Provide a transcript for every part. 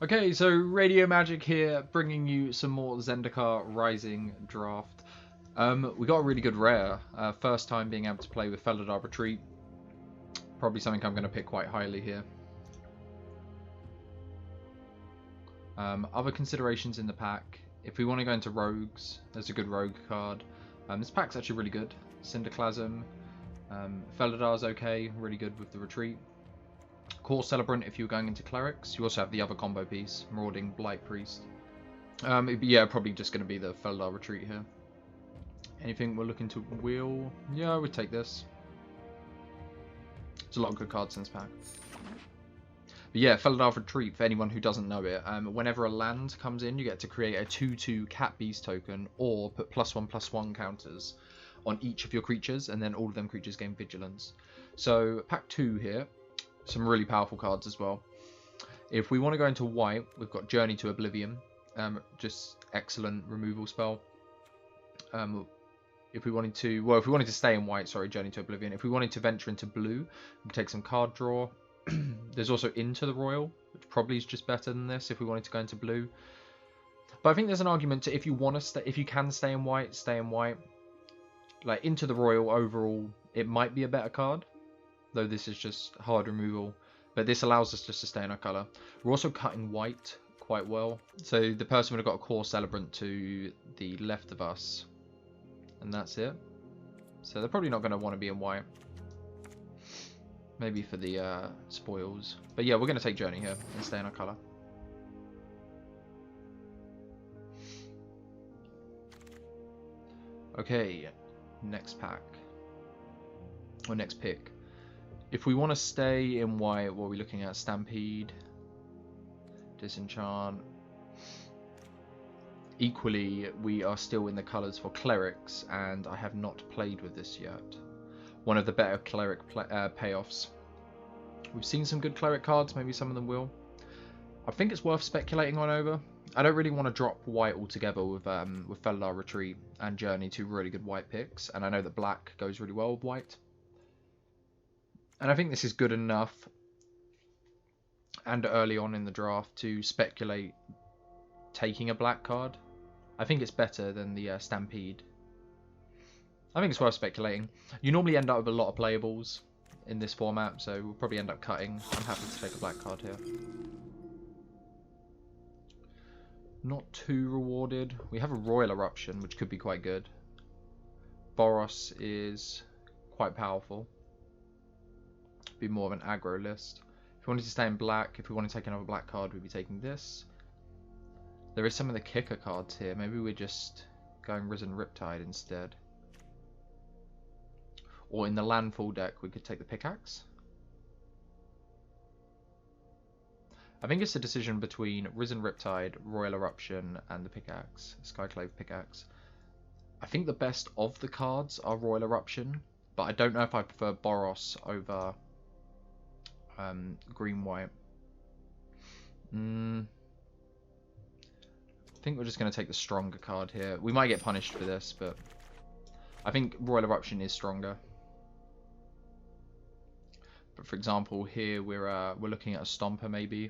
Okay, so Radio Magic here, bringing you some more Zendikar Rising draft. We got a really good rare. First time being able to play with Felidar Retreat. Probably something I'm going to pick quite highly here. Other considerations in the pack. If we want to go into rogues, there's a good rogue card. This pack's actually really good. Cinderclasm. Felidar's okay, really good with the retreat. Core Celebrant if you're going into clerics. You also have the other combo piece, Marauding Blight Priest. Yeah, probably just going to be the Felidar Retreat here. Anything we're looking to wheel? Yeah, I would take this. There's a lot of good cards in this pack. But yeah, Felidar Retreat, for anyone who doesn't know it, whenever a land comes in, you get to create a 2/2 Cat Beast token, or put +1/+1 counters on each of your creatures, and then all of them creatures gain Vigilance. So, pack 2 here. Some really powerful cards as well. If we want to go into white, we've got Journey to Oblivion. Just excellent removal spell. If we wanted to stay in white, sorry, Journey to Oblivion. If we wanted to venture into blue, we take some card draw. There's also Into the Royal, which probably is just better than this if we wanted to go into blue. But I think there's an argument to if you can stay in white, stay in white. Like Into the Royal overall, it might be a better card, though this is just hard removal. But this allows us just to stay in our colour. We're also cutting white quite well. So the person would have got a Core Celebrant to the left of us. And that's it. So they're probably not going to want to be in white. Maybe for the spoils. But yeah, we're going to take Journey here and stay in our colour. Okay, next pack. Or next pick. If we want to stay in white, what are we looking at? Stampede. Disenchant. Equally, we are still in the colours for clerics, and I have not played with this yet. One of the better cleric payoffs. We've seen some good cleric cards, maybe some of them will. I think it's worth speculating on over. I don't really want to drop white altogether with Felidar Retreat and Journey, two really good white picks, and I know that black goes really well with white. And I think this is good enough, and early on in the draft, to speculate taking a black card. I think it's better than the Stampede. I think it's worth speculating. You normally end up with a lot of playables in this format, so we'll probably end up cutting. I'm happy to take a black card here. Not too rewarded. We have a Royal Eruption, which could be quite good. Boros is quite powerful. Be more of an aggro list. If we wanted to stay in black, if we want to take another black card, we'd be taking this. There is some of the kicker cards here. Maybe we're just going Risen Riptide instead. Or in the Landfall deck, we could take the Pickaxe. I think it's a decision between Risen Riptide, Royal Eruption, and the Pickaxe. Skyclave Pickaxe. I think the best of the cards are Royal Eruption, but I don't know if I prefer Boros over green-white. I think we're just going to take the stronger card here. We might get punished for this, but I think Royal Eruption is stronger. But for example, here we're looking at a Stomper maybe,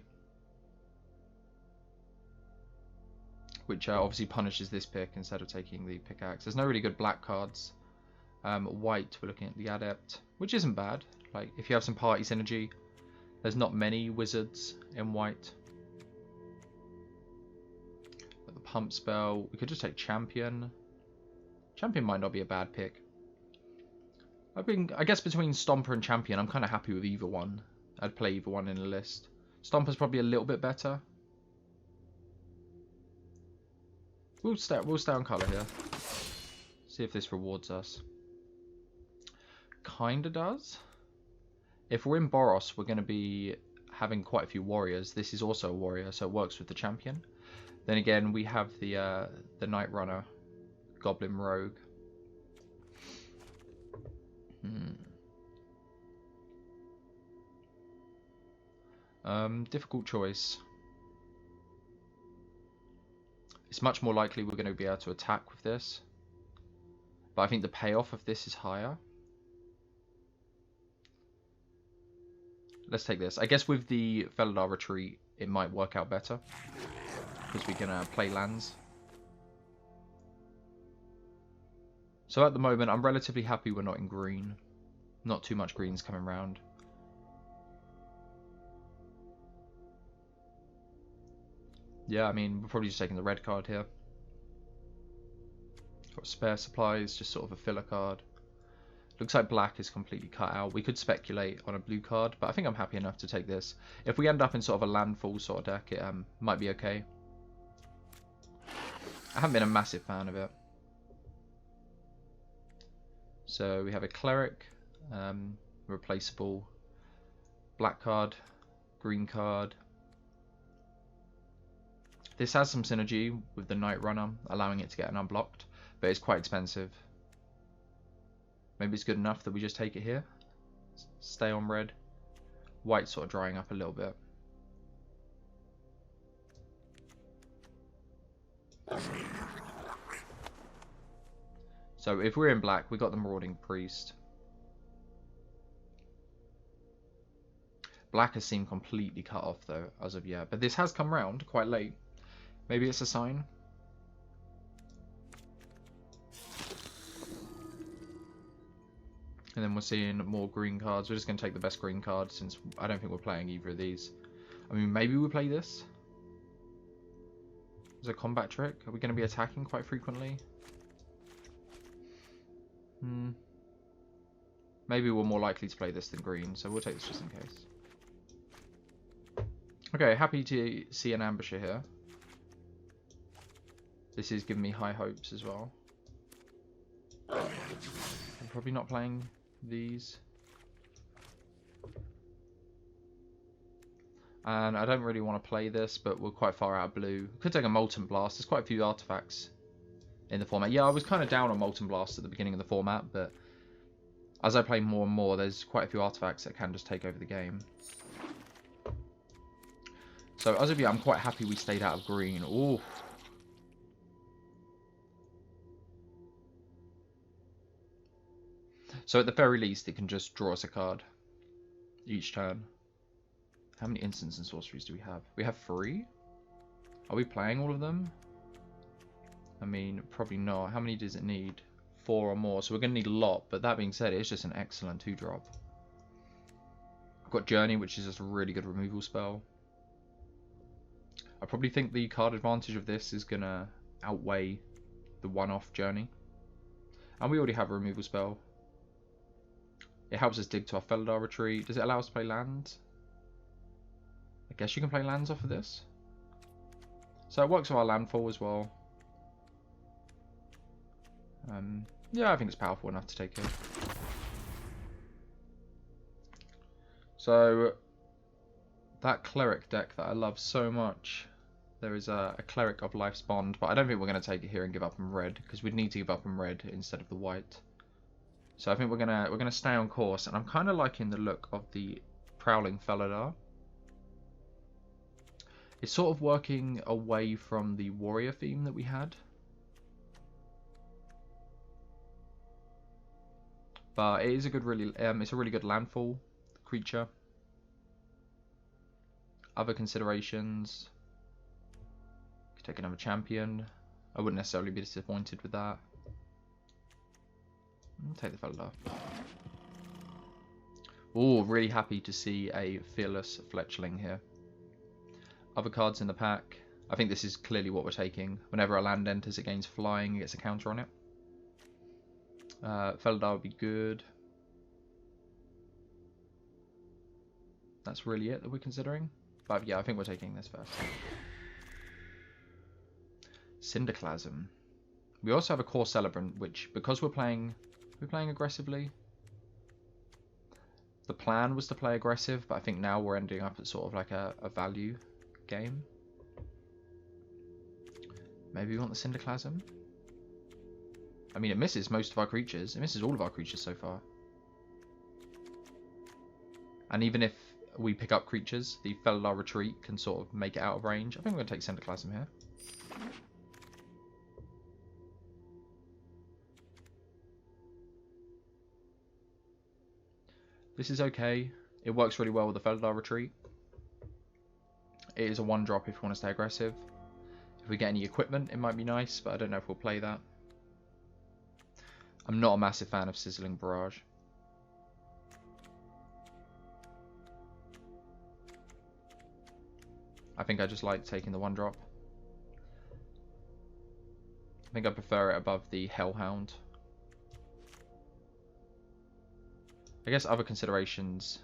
which obviously punishes this pick instead of taking the Pickaxe. There's no really good black cards. White, we're looking at the Adept, which isn't bad. Like if you have some party synergy, there's not many wizards in white. But the Pump spell, we could just take Champion. Champion might not be a bad pick. I guess between Stomper and Champion, I'm kind of happy with either one. I'd play either one in a list. Stomper's probably a little bit better. We'll stay on colour here. See if this rewards us. Kinda does. If we're in Boros, we're going to be having quite a few warriors. This is also a warrior, so it works with the champion. Then again, we have the Night Runner, Goblin Rogue. Difficult choice. It's much more likely we're going to be able to attack with this, but I think the payoff of this is higher. Let's take this. I guess with the Felidar Retreat, it might work out better. Because we can play lands. So at the moment, I'm relatively happy we're not in green. Not too much green's coming around. Yeah, I mean, we're probably just taking the red card here. Got spare supplies, just sort of a filler card. Looks like black is completely cut out. We could speculate on a blue card, but I think I'm happy enough to take this. If we end up in sort of a landfall sort of deck, it might be okay. I haven't been a massive fan of it. So we have a cleric, replaceable, black card, green card. This has some synergy with the Night Runner, allowing it to get an unblocked, but it's quite expensive. Maybe it's good enough that we just take it here. Stay on red. White sort of drying up a little bit. So if we're in black, we got the Marauding Priest. Black has seemed completely cut off though, as of yet. But this has come round quite late. Maybe it's a sign. And then we're seeing more green cards. We're just going to take the best green card since I don't think we're playing either of these. I mean, maybe we play this. As a combat trick. Are we going to be attacking quite frequently? Maybe we're more likely to play this than green, so we'll take this just in case. Okay, happy to see an ambusher here. This is giving me high hopes as well. I'm probably not playing these. And I don't really want to play this, but we're quite far out of blue. Could take a Molten Blast. There's quite a few artifacts in the format. Yeah, I was kind of down on Molten Blast at the beginning of the format, but as I play more and more, there's quite a few artifacts that can just take over the game. So as of yet, I'm quite happy we stayed out of green. Ooh. So at the very least, it can just draw us a card each turn. How many instants and sorceries do we have? We have 3? Are we playing all of them? I mean, probably not. How many does it need? 4 or more. So we're going to need a lot. But that being said, it's just an excellent 2-drop. I've got Journey, which is just a really good removal spell. I probably think the card advantage of this is going to outweigh the one-off Journey. And we already have a removal spell. It helps us dig to our Felidar Retreat. Does it allow us to play lands? I guess you can play lands off of this. So it works with our Landfall as well. Yeah, I think it's powerful enough to take it. So that Cleric deck that I love so much. There is a Cleric of Life's Bond, but I don't think we're going to take it here and give up on red, because we'd need to give up on red instead of the white. So I think we're gonna stay on course, and I'm kind of liking the look of the Prowling Felidar. It's sort of working away from the warrior theme that we had. But it is a good, it's a really good landfall creature. Other considerations. Could take another champion. I wouldn't necessarily be disappointed with that. I'll take the Felidar. Oh, really happy to see a Fearless Fletchling here. Other cards in the pack. I think this is clearly what we're taking. Whenever a land enters, it gains flying, it gets a counter on it. Felidar would be good. That's really it that we're considering. But yeah, I think we're taking this first. Cinderclasm. We also have a Core Celebrant, which, because we're playing aggressively. The plan was to play aggressive, but I think now we're ending up at sort of like a value game. Maybe we want the Cinderclasm. I mean, it misses most of our creatures. It misses all of our creatures so far. And even if we pick up creatures, the Felidar Retreat can sort of make it out of range. I think we're going to take Cinderclasm here. This is okay. It works really well with the Felidar Retreat. It is a 1-drop if you want to stay aggressive. If we get any equipment, it might be nice, but I don't know if we'll play that. I'm not a massive fan of Sizzling Barrage. I think I just like taking the 1-drop. I think I prefer it above the Hellhound. I guess other considerations...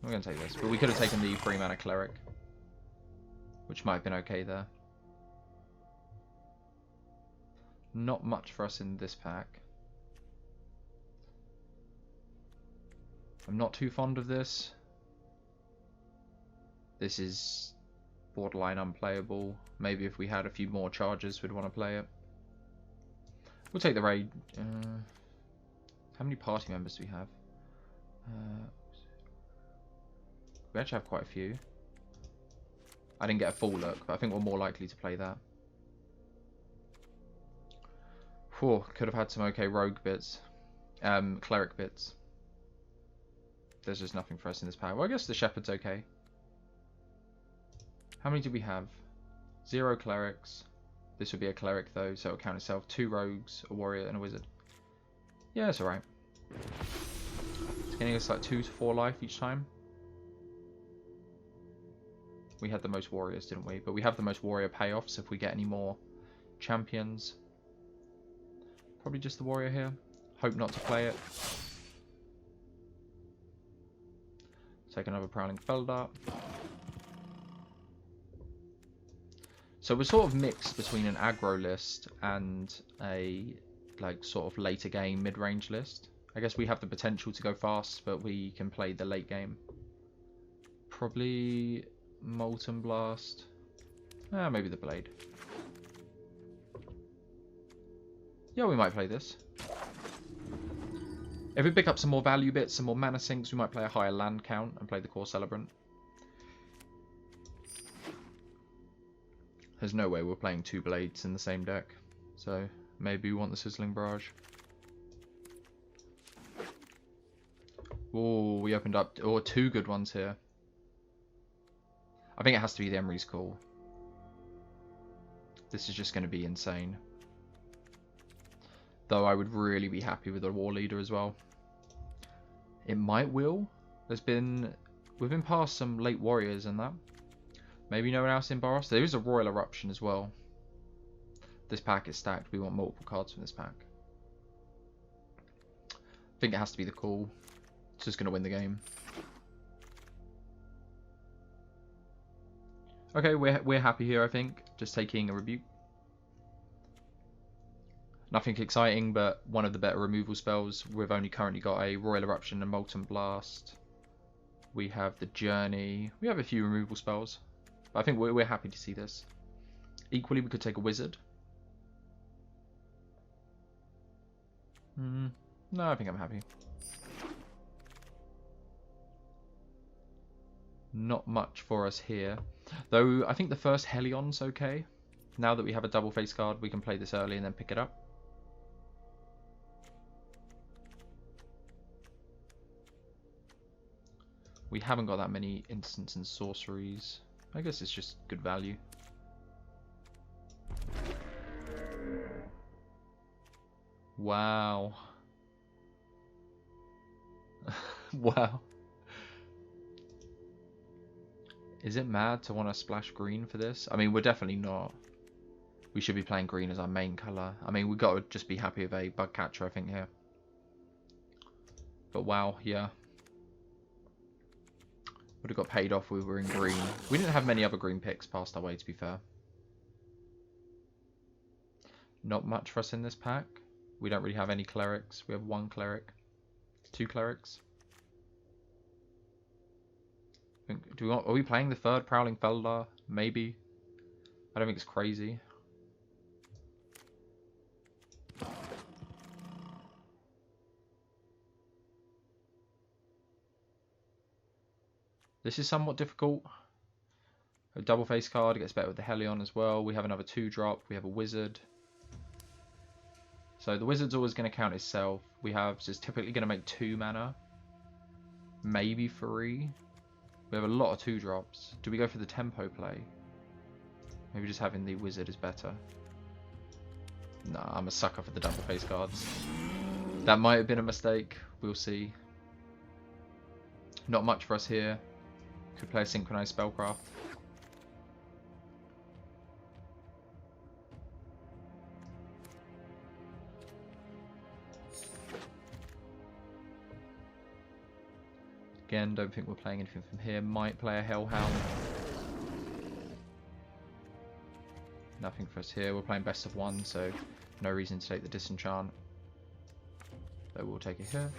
We're going to take this, but we could have taken the 3-mana Cleric, which might have been okay there. Not much for us in this pack. I'm not too fond of this. This is borderline unplayable. Maybe if we had a few more charges, we'd want to play it. We'll take the raid. How many party members do we have? We actually have quite a few. I didn't get a full look, but I think we're more likely to play that. Whew, could have had some okay rogue bits. Cleric bits. There's just nothing for us in this pack. Well, I guess the shepherd's okay. How many do we have? 0 clerics. This would be a cleric though, so it'll count itself. 2 rogues, a warrior, and a wizard. Yeah, it's alright. It's getting us like 2 to 4 life each time. We had the most warriors, didn't we? But we have the most warrior payoffs if we get any more champions. Probably just the warrior here. Hope not to play it. Take another Prowling Felder. So we're sort of mixed between an aggro list and a like sort of later game mid-range list. I guess we have the potential to go fast, but we can play the late game. Probably Molten Blast. Maybe the Blade. Yeah, we might play this. If we pick up some more value bits, some more mana sinks, we might play a higher land count and play the Core Celebrant. There's no way we're playing 2 Blades in the same deck. So maybe we want the Sizzling Barrage. Oh, we opened up 2 good ones here. I think it has to be the Emery's Call. This is just going to be insane. Though I would really be happy with a War Leader as well. It might will. We've been past some late warriors and that. Maybe no one else in Boros. There is a Royal Eruption as well. This pack is stacked. We want multiple cards from this pack. I think it has to be the call. It's just going to win the game. Okay, we're happy here, I think. Just taking a Rebuke. Nothing exciting, but one of the better removal spells. We've only currently got a Royal Eruption and Molten Blast. We have the Journey. We have a few removal spells. But I think we're happy to see this. Equally, we could take a Wizard. No, I think I'm happy. Not much for us here. Though, I think the first Helion's okay. Now that we have a double face card, we can play this early and then pick it up. We haven't got that many instants and sorceries. I guess it's just good value. Wow. Wow. Is it mad to want to splash green for this? I mean, we're definitely not. We should be playing green as our main colour. I mean, we've got to just be happy with a bug catcher, I think, here. But wow, yeah. Would have got paid off if we were in green. We didn't have many other green picks passed our way, to be fair. Not much for us in this pack. We don't really have any clerics. We have 1 cleric. 2 clerics. Are we playing the 3rd Prowling Felder? Maybe. I don't think it's crazy. This is somewhat difficult. A double face card gets better with the Helion as well. We have another 2-drop. We have a Wizard. So the Wizard's always going to count itself. We have just typically going to make 2 mana. Maybe 3. We have a lot of 2-drops. Do we go for the tempo play? Maybe just having the wizard is better. Nah, I'm a sucker for the double face cards. That might have been a mistake. We'll see. Not much for us here. Could play a synchronized spellcraft. Again, don't think we're playing anything from here. Might play a Hellhound. Nothing for us here. We're playing best of 1, so no reason to take the disenchant. So we'll take it here.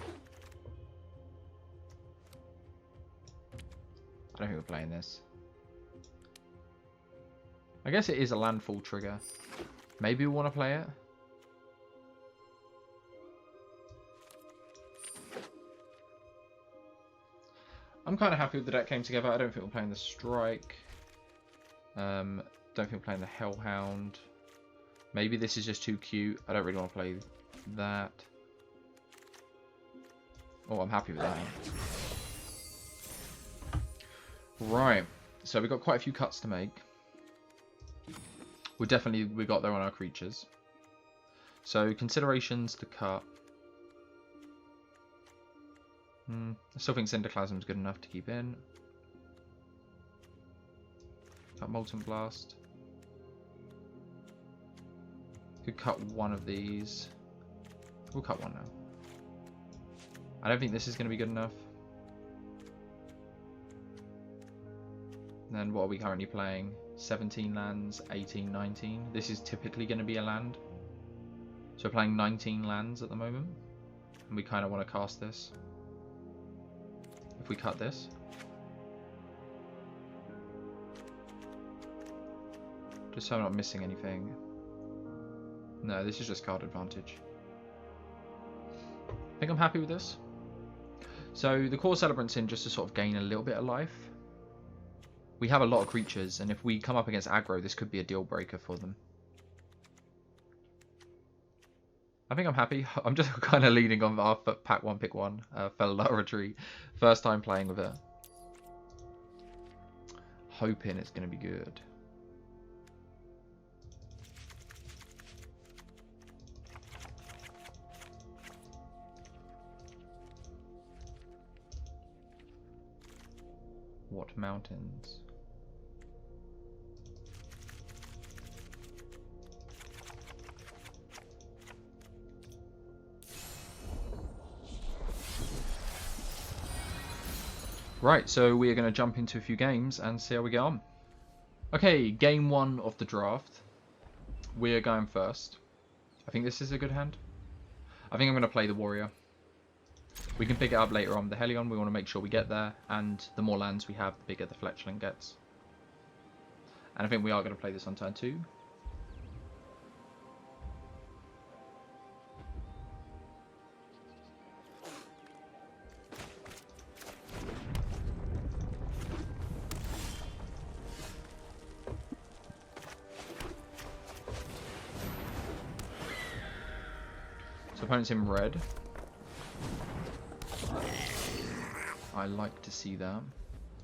I don't think we're playing this. I guess it is a landfall trigger. Maybe we want to play it. I'm kind of happy with the deck came together. I don't think we're playing the strike. Don't think we're playing the Hellhound. Maybe this is just too cute. I don't really want to play that. Oh, I'm happy with that. Right. So we've got quite a few cuts to make. We got there on our creatures. So considerations to cut. I still think Syndiclasm is good enough to keep in. Cut Molten Blast. Could cut one of these. We'll cut one now. I don't think this is going to be good enough. And then what are we currently playing? 17 lands, 18, 19. This is typically going to be a land. So we're playing 19 lands at the moment. And we kind of want to cast this. If we cut this. Just so I'm not missing anything. No, this is just card advantage. I think I'm happy with this. So the core Celebrant's in just to sort of gain a little bit of life. We have a lot of creatures, and if we come up against aggro, this could be a deal breaker for them. I think I'm happy. I'm just kind of leaning on our pack 1, pick 1, Fellow Retreat. First time playing with it. Hoping it's going to be good. What mountains? Right, so we are going to jump into a few games and see how we get on. Okay, game 1 of the draft. We are going first. I think this is a good hand. I think I'm going to play the Warrior. We can pick it up later on. The Helion, we want to make sure we get there, and the more lands we have, the bigger the Fletchling gets. And I think we are going to play this on turn 2. So opponent's in red. I like to see that.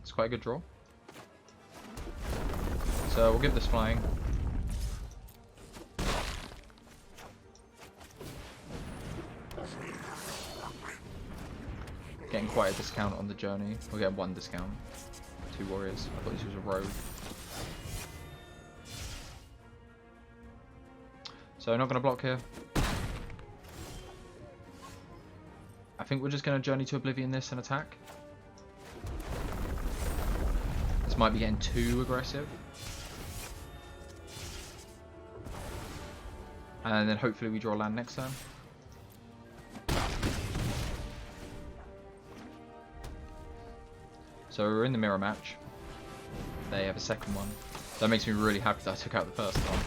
It's quite a good draw. So we'll give this flying. Getting quite a discount on the journey. We'll get 1 discount. 2 warriors. I thought this was a rogue. So not going to block here. I think we're just going to Journey to Oblivion this and attack. This might be getting too aggressive. And then hopefully we draw land next turn. So we're in the mirror match. They have a second one. That makes me really happy that I took out the first one.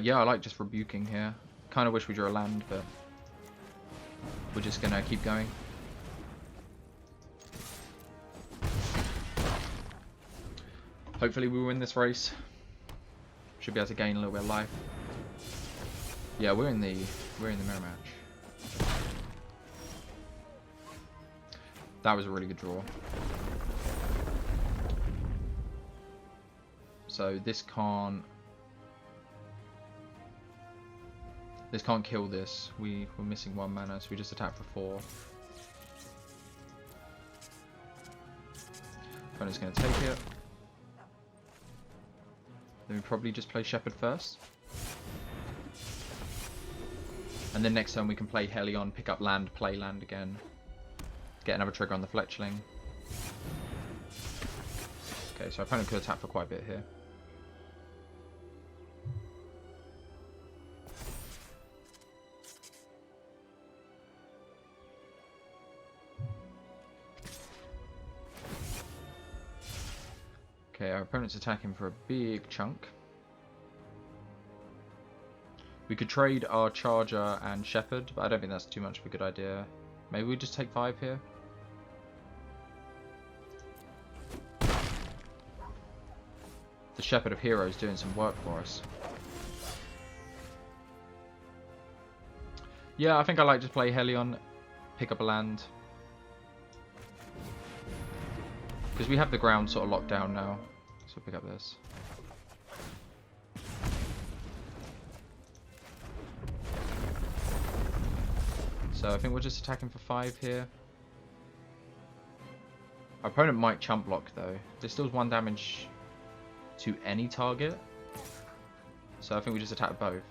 Yeah, I like just rebuking here. Kind of wish we drew a land, but we're just gonna keep going. Hopefully we win this race. Should be able to gain a little bit of life. Yeah, we're in the mirror match. That was a really good draw. So this can't kill this. We're missing 1 mana, so we just attack for 4. Opponent's going to take it. Then we probably just play Shepherd first. And then next turn we can play Helion, pick up land, play land again. Get another trigger on the Fletchling. Okay, so our opponent could attack for quite a bit here. Okay, our opponent's attacking for a big chunk. We could trade our Charger and Shepherd, but I don't think that's too much of a good idea. Maybe we just take 5 here. The Shepherd of Heroes doing some work for us. Yeah, I think I like to play Helion, pick up a land. Because we have the ground sort of locked down now. So we'll pick up this. So I think we're just attacking for 5 here. Our opponent might chump block though. This deals 1 damage to any target. So I think we just attack both.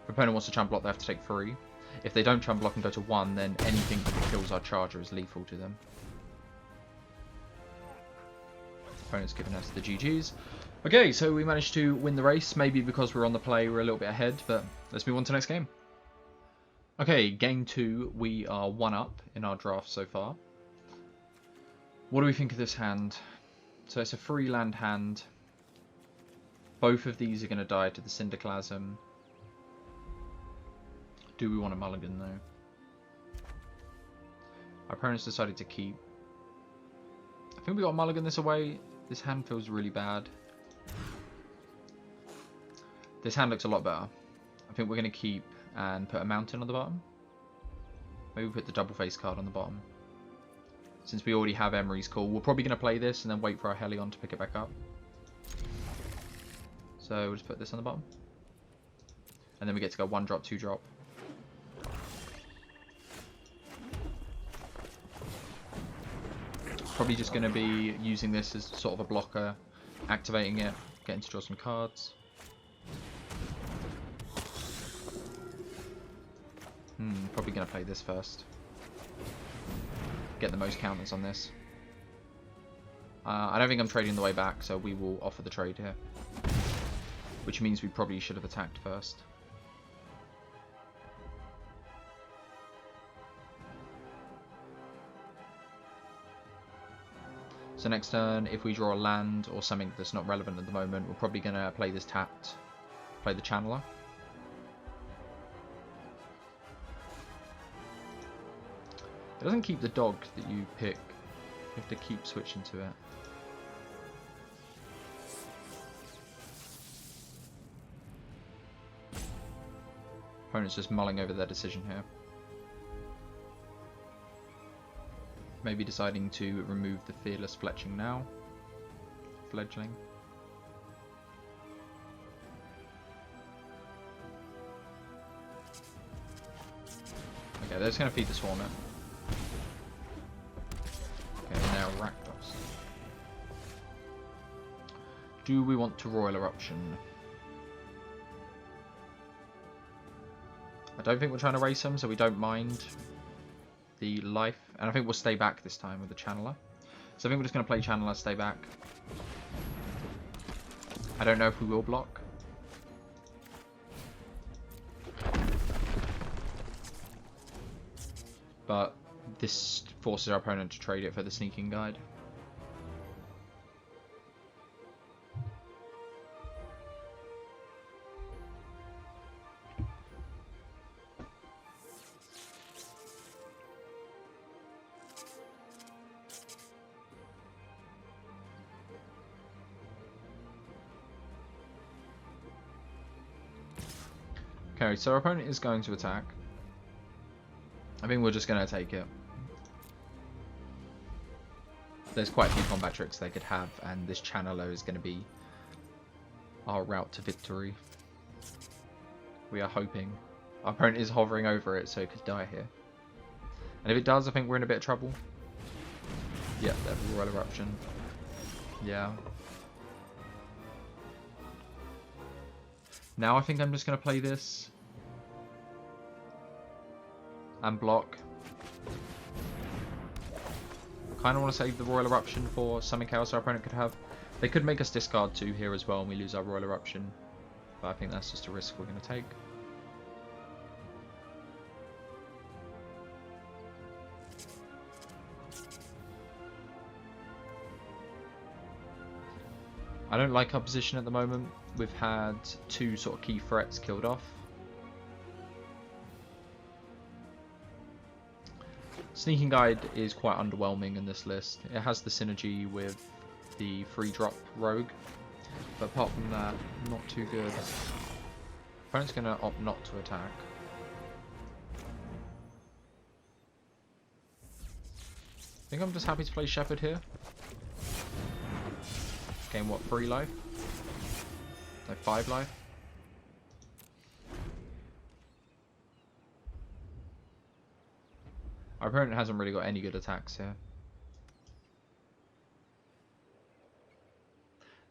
If the opponent wants to chump block, they have to take 3. If they don't chump block and go to 1, then anything that kills our Charger is lethal to them. Opponent's giving us the GG's. Okay, so we managed to win the race. Maybe because we're on the play, we're a little bit ahead, but let's move on to the next game. Okay, game 2, we are 1 up in our draft so far. What do we think of this hand? So it's a 3 land hand. Both of these are going to die to the Cinderclasm. Do we want a mulligan though? Our opponents decided to keep. I think we got a mulligan this away. This hand feels really bad. This hand looks a lot better. I think we're going to keep and put a mountain on the bottom. Maybe put the double face card on the bottom. Since we already have Emery's Call, we're probably going to play this and then wait for our Helion to pick it back up. So we'll just put this on the bottom. And then we get to go 1 drop, 2 drop. Probably just going to be using this as sort of a blocker, activating it, getting to draw some cards. Probably going to play this first. Get the most counters on this. I don't think I'm trading the way back, so we will offer the trade here. Which means we probably should have attacked first. So next turn, if we draw a land or something that's not relevant at the moment, we're probably going to play this tapped, play the Channeler. It doesn't keep the dog that you pick. You have to keep switching to it. Opponent's just mulling over their decision here. Maybe deciding to remove the Fearless Fletching now. Fledgling. Okay, they're just going to feed the Swarm in. Okay, now Rakdos. Do we want to Royal Eruption? I don't think we're trying to race them, so we don't mind the life. And I think we'll stay back this time with the Channeler. So I think we're just going to play Channeler, stay back. I don't know if we will block. But this forces our opponent to trade it for the Sneaking Guide. Okay, so our opponent is going to attack. I think we're just going to take it. there's quite a few combat tricks they could have, and this Channeler is going to be our route to victory. We are hoping. Our opponent is hovering over it, so it could die here. And if it does, I think we're in a bit of trouble. Yep, there's a Royal Eruption. Yeah. Now I think I'm just going to play this. And block. Kind of want to save the Royal Eruption for something else our opponent could have. They could make us discard 2 here as well and we lose our Royal Eruption. But I think that's just a risk we're going to take. I don't like our position at the moment. We've had 2 sort of key threats killed off. Sneaking Guide is quite underwhelming in this list. It has the synergy with the free drop rogue, but apart from that, not too good. Opponent's going to opt not to attack. I think I'm just happy to play Shepherd here. Gain what, 3 life? No, 5 life. Our opponent hasn't really got any good attacks here.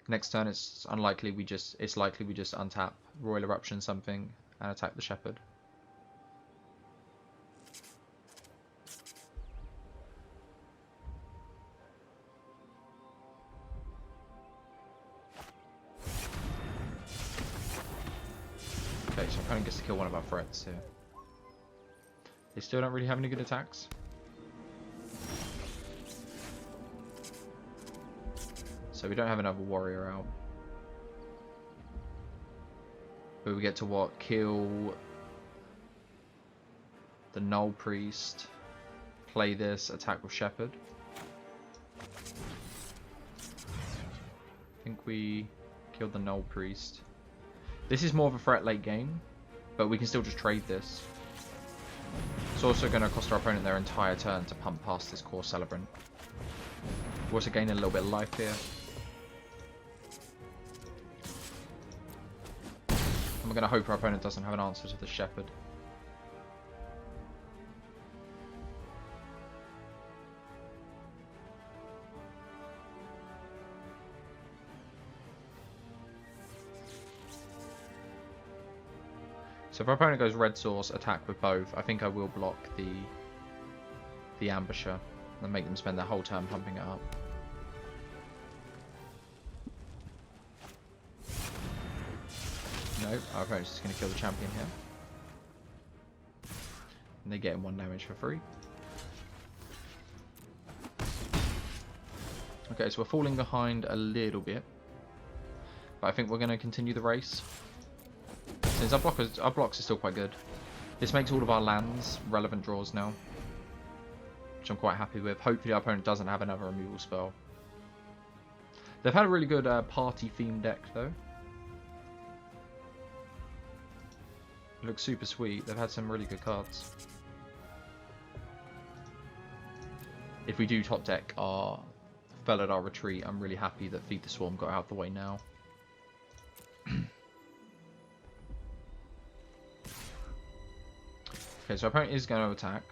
Next turn it's likely we just untap Royal Eruption something and attack the Shepherd. Okay, so opponent gets to kill one of our threats here. They still don't really have any good attacks. So we don't have another warrior out. But we get to what? Kill the Null Priest. Play this, attack with Shepherd. I think we killed the Null Priest. This is more of a threat late game, but we can still just trade this. It's also going to cost our opponent their entire turn to pump past this Core Celebrant. We're also gaining a little bit of life here. And we're going to hope our opponent doesn't have an answer to the Shepherd. So if our opponent goes red source, attack with both, I think I will block the ambusher and make them spend their whole turn pumping it up. No, our opponent's just going to kill the champion here. And they get him 1 damage for free. Okay, so we're falling behind a little bit. But I think we're going to continue the race. Since our blocks are still quite good. This makes all of our lands relevant draws now, which I'm quite happy with. Hopefully our opponent doesn't have another removal spell. They've had a really good party theme deck though. It looks super sweet. They've had some really good cards. If we do top deck our Felidar Retreat, I'm really happy that Feed the Swarm got out of the way now. Okay, so our opponent is going to attack.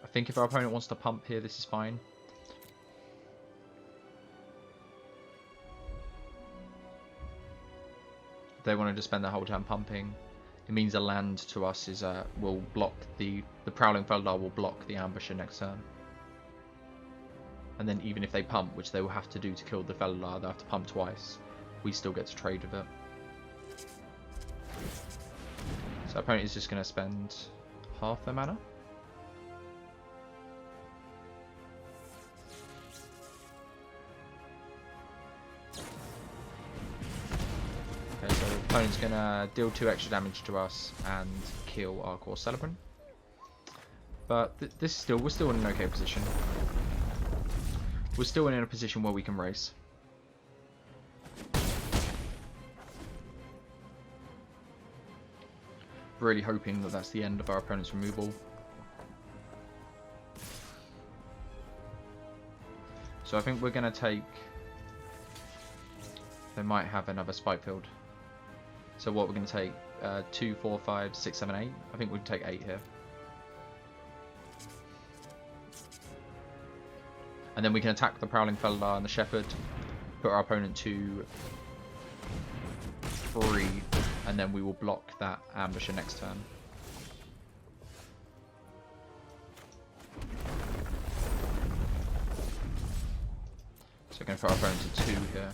I think if our opponent wants to pump here, this is fine. If they want to just spend their whole time pumping, it means a land to us is will block the Prowling Felidar will block the Ambusher next turn. And then even if they pump, which they will have to do to kill the Felidar, they'll have to pump twice. We still get to trade with it. So our opponent is just going to spend half their mana. Okay, so the opponent's going to deal 2 extra damage to us and kill our Core Celebrant. But we're still in an okay position. We're still in a position where we can race. Really hoping that that's the end of our opponent's removal. So I think we're going to take... They might have another Spikefield. So what we're going to take? 2, 4, 5, 6, 7, 8. I think we'd take 8 here. And then we can attack the Prowling Felidar and the Shepherd. Put our opponent to 3. And then we will block that ambusher next turn. So we're going to put our opponent to 2 here.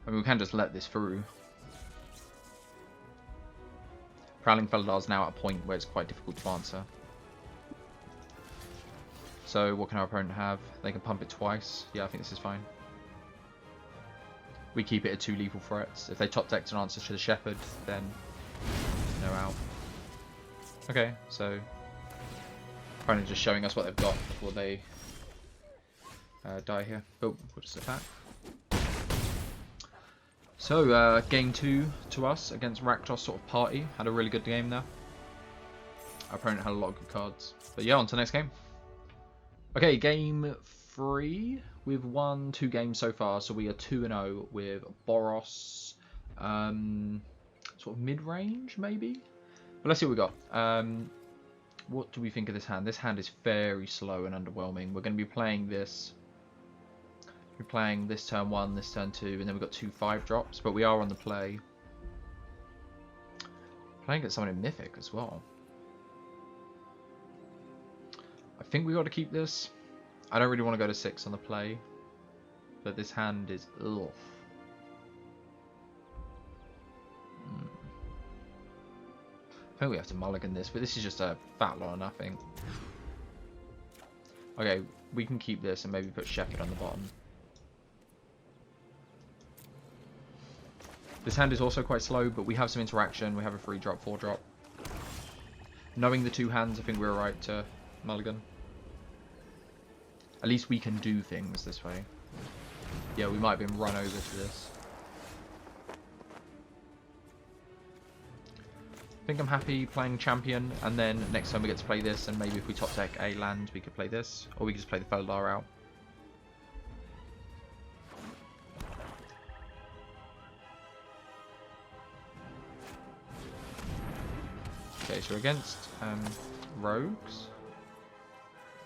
I mean, we can just let this through. Prowling Felidar is now at a point where it's quite difficult to answer. So what can our opponent have? They can pump it twice. Yeah, I think this is fine. We keep it at 2 lethal threats. If they top decked an answer to the Shepherd, then they're out. Okay, so opponent just showing us what they've got before they die here. But we'll just attack. So, game 2 to us against Rakdos sort of party. Had a really good game there. Our opponent had a lot of good cards. But yeah, on to the next game. Okay, game 3. We've won 2 games so far, so we are 2-0 with Boros. Sort of mid-range, maybe? But let's see what we got. What do we think of this hand? This hand is very slow and underwhelming. We're going to be playing this... We're playing this turn 1, this turn 2, and then we've got 2 5-drops, but we are on the play. Playing at someone in Mythic as well. I think we got to keep this. I don't really want to go to 6 on the play, but this hand is ugh. I think we have to mulligan this, but this is just a fat lot of nothing. Okay, we can keep this and maybe put Shepherd on the bottom. This hand is also quite slow, but we have some interaction. We have a 3-drop, 4-drop. Knowing the 2 hands, I think we're right to mulligan. At least we can do things this way. Yeah, we might have been run over to this. I think I'm happy playing Champion, and then next time we get to play this, and maybe if we top deck a land, we could play this. Or we could just play the Felidar out. Okay, so against rogues,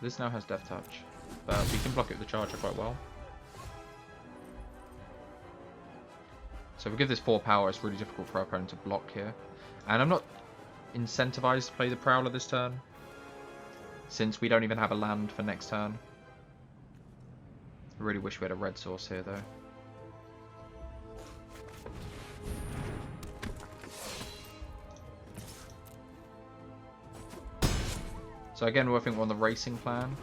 this now has Death Touch, but we can block it with the Charger quite well. So if we give this 4 power, it's really difficult for our opponent to block here. And I'm not incentivized to play the Prowler this turn, since we don't even have a land for next turn. I really wish we had a red source here though. So again, I think we're on the racing plan.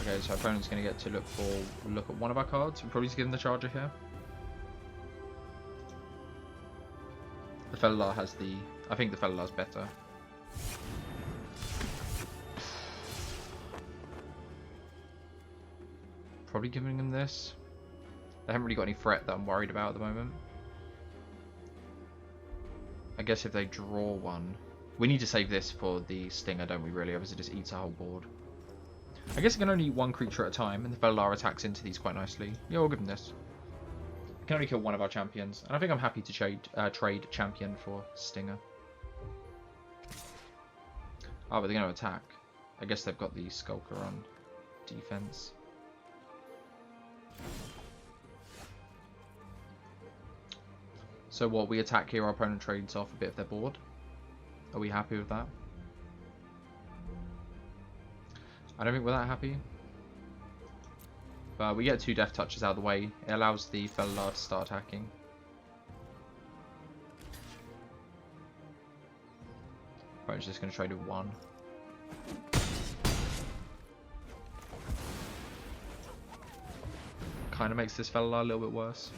Okay, so our opponent's going to get to look at one of our cards. We'll probably just give him the Charger here. The Felidar has the... I think the Felidar's better. Probably giving him this. They haven't really got any threat that I'm worried about at the moment. I guess if they draw one... We need to save this for the Stinger, don't we, really? Otherwise it just eats a whole board. I guess it can only eat 1 creature at a time, and the Felidar attacks into these quite nicely. Yeah, we'll give him this. We can only kill one of our champions, and I think I'm happy to trade champion for Stinger. Oh, but they're going to attack. I guess they've got the Skulker on defense. So what, we attack here, our opponent trades off a bit of their board. Are we happy with that? I don't think we're that happy. But we get 2 Death Touches out of the way. It allows the Felidar to start attacking. Opponent's just going to trade with 1. Kind of makes this Felidar a little bit worse.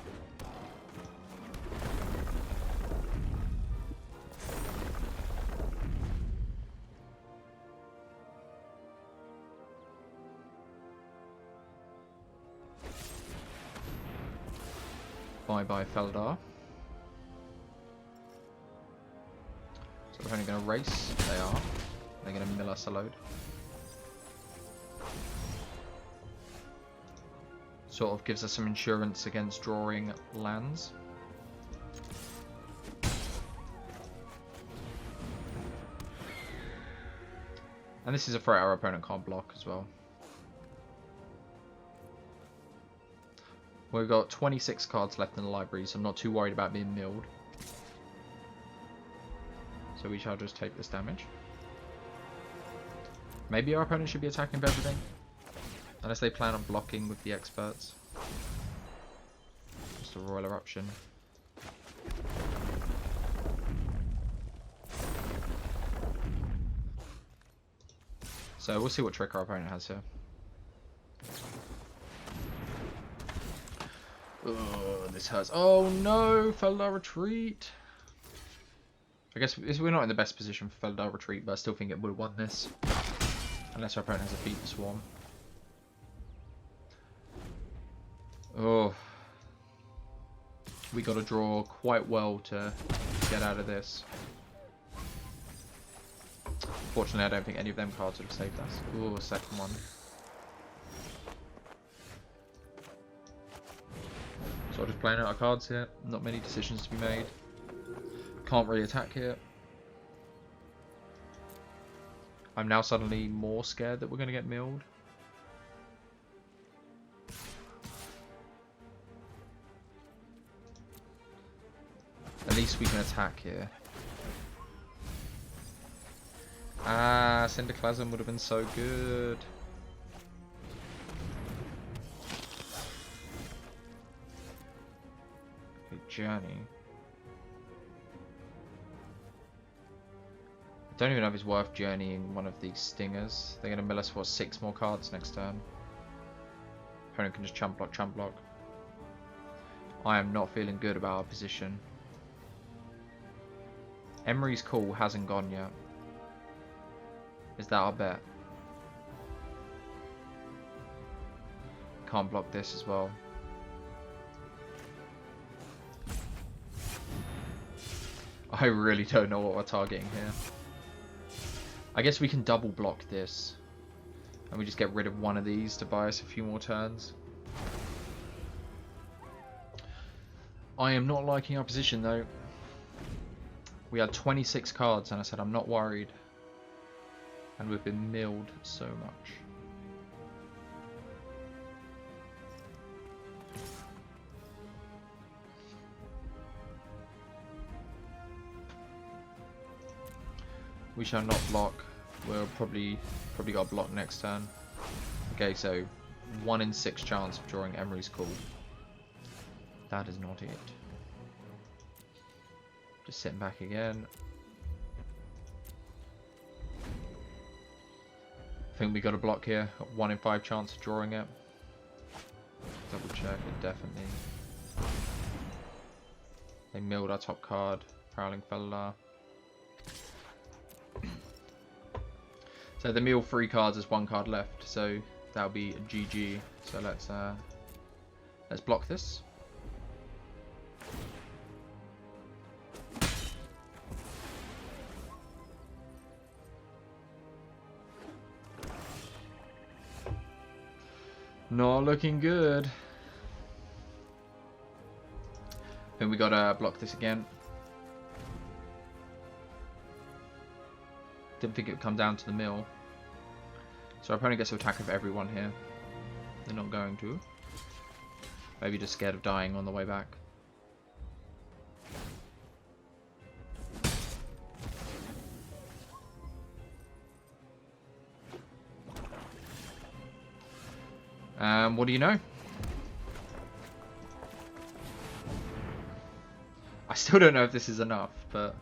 Bye-bye, Feldar. So they're only going to race. They are. They're going to mill us a load. Sort of gives us some insurance against drawing lands. And this is a threat our opponent can't block as well. We've got 26 cards left in the library, so I'm not too worried about being milled. So we shall just take this damage. Maybe our opponent should be attacking with everything. Unless they plan on blocking with the experts. Just a Royal Eruption. So we'll see what trick our opponent has here. Oh, this hurts. Oh no, Feldar Retreat. I guess we're not in the best position for Feldar Retreat, but I still think it would have won this. Unless our opponent has a Feet Swarm. Oh. We got to draw quite well to get out of this. Fortunately, I don't think any of them cards would have saved us. Ooh, a second one. So just playing out our cards here. Not many decisions to be made. Can't really attack here. I'm now suddenly more scared that we're going to get milled. At least we can attack here. Ah, Syndiclasm would have been so good. Okay, Journey. I don't even know if it's worth journeying one of these stingers. They're going to mill us for 6 more cards next turn. Opponent can just chump block, chump block. I am not feeling good about our position. Emery's Call hasn't gone yet. Is that our bet? Can't block this as well. I really don't know what we're targeting here. I guess we can double block this. And we just get rid of one of these to buy us a few more turns. I am not liking our position though. We had 26 cards and I said I'm not worried. And we've been milled so much. We shall not block. We'll probably got a block next turn. Okay, so 1 in 6 chance of drawing Emery's Call. That is not it. Just sitting back again. I think we got a block here. Got 1 in 5 chance of drawing it. Double check it, definitely. They milled our top card. Prowling Feldar. So the mill 3 cards, there's 1 card left, so that'll be a GG. So let's block this. Not looking good. Then we gotta block this again. Didn't think it would come down to the mill. So our opponent gets to attack with everyone here. They're not going to. Maybe just scared of dying on the way back. What do you know? I still don't know if this is enough, but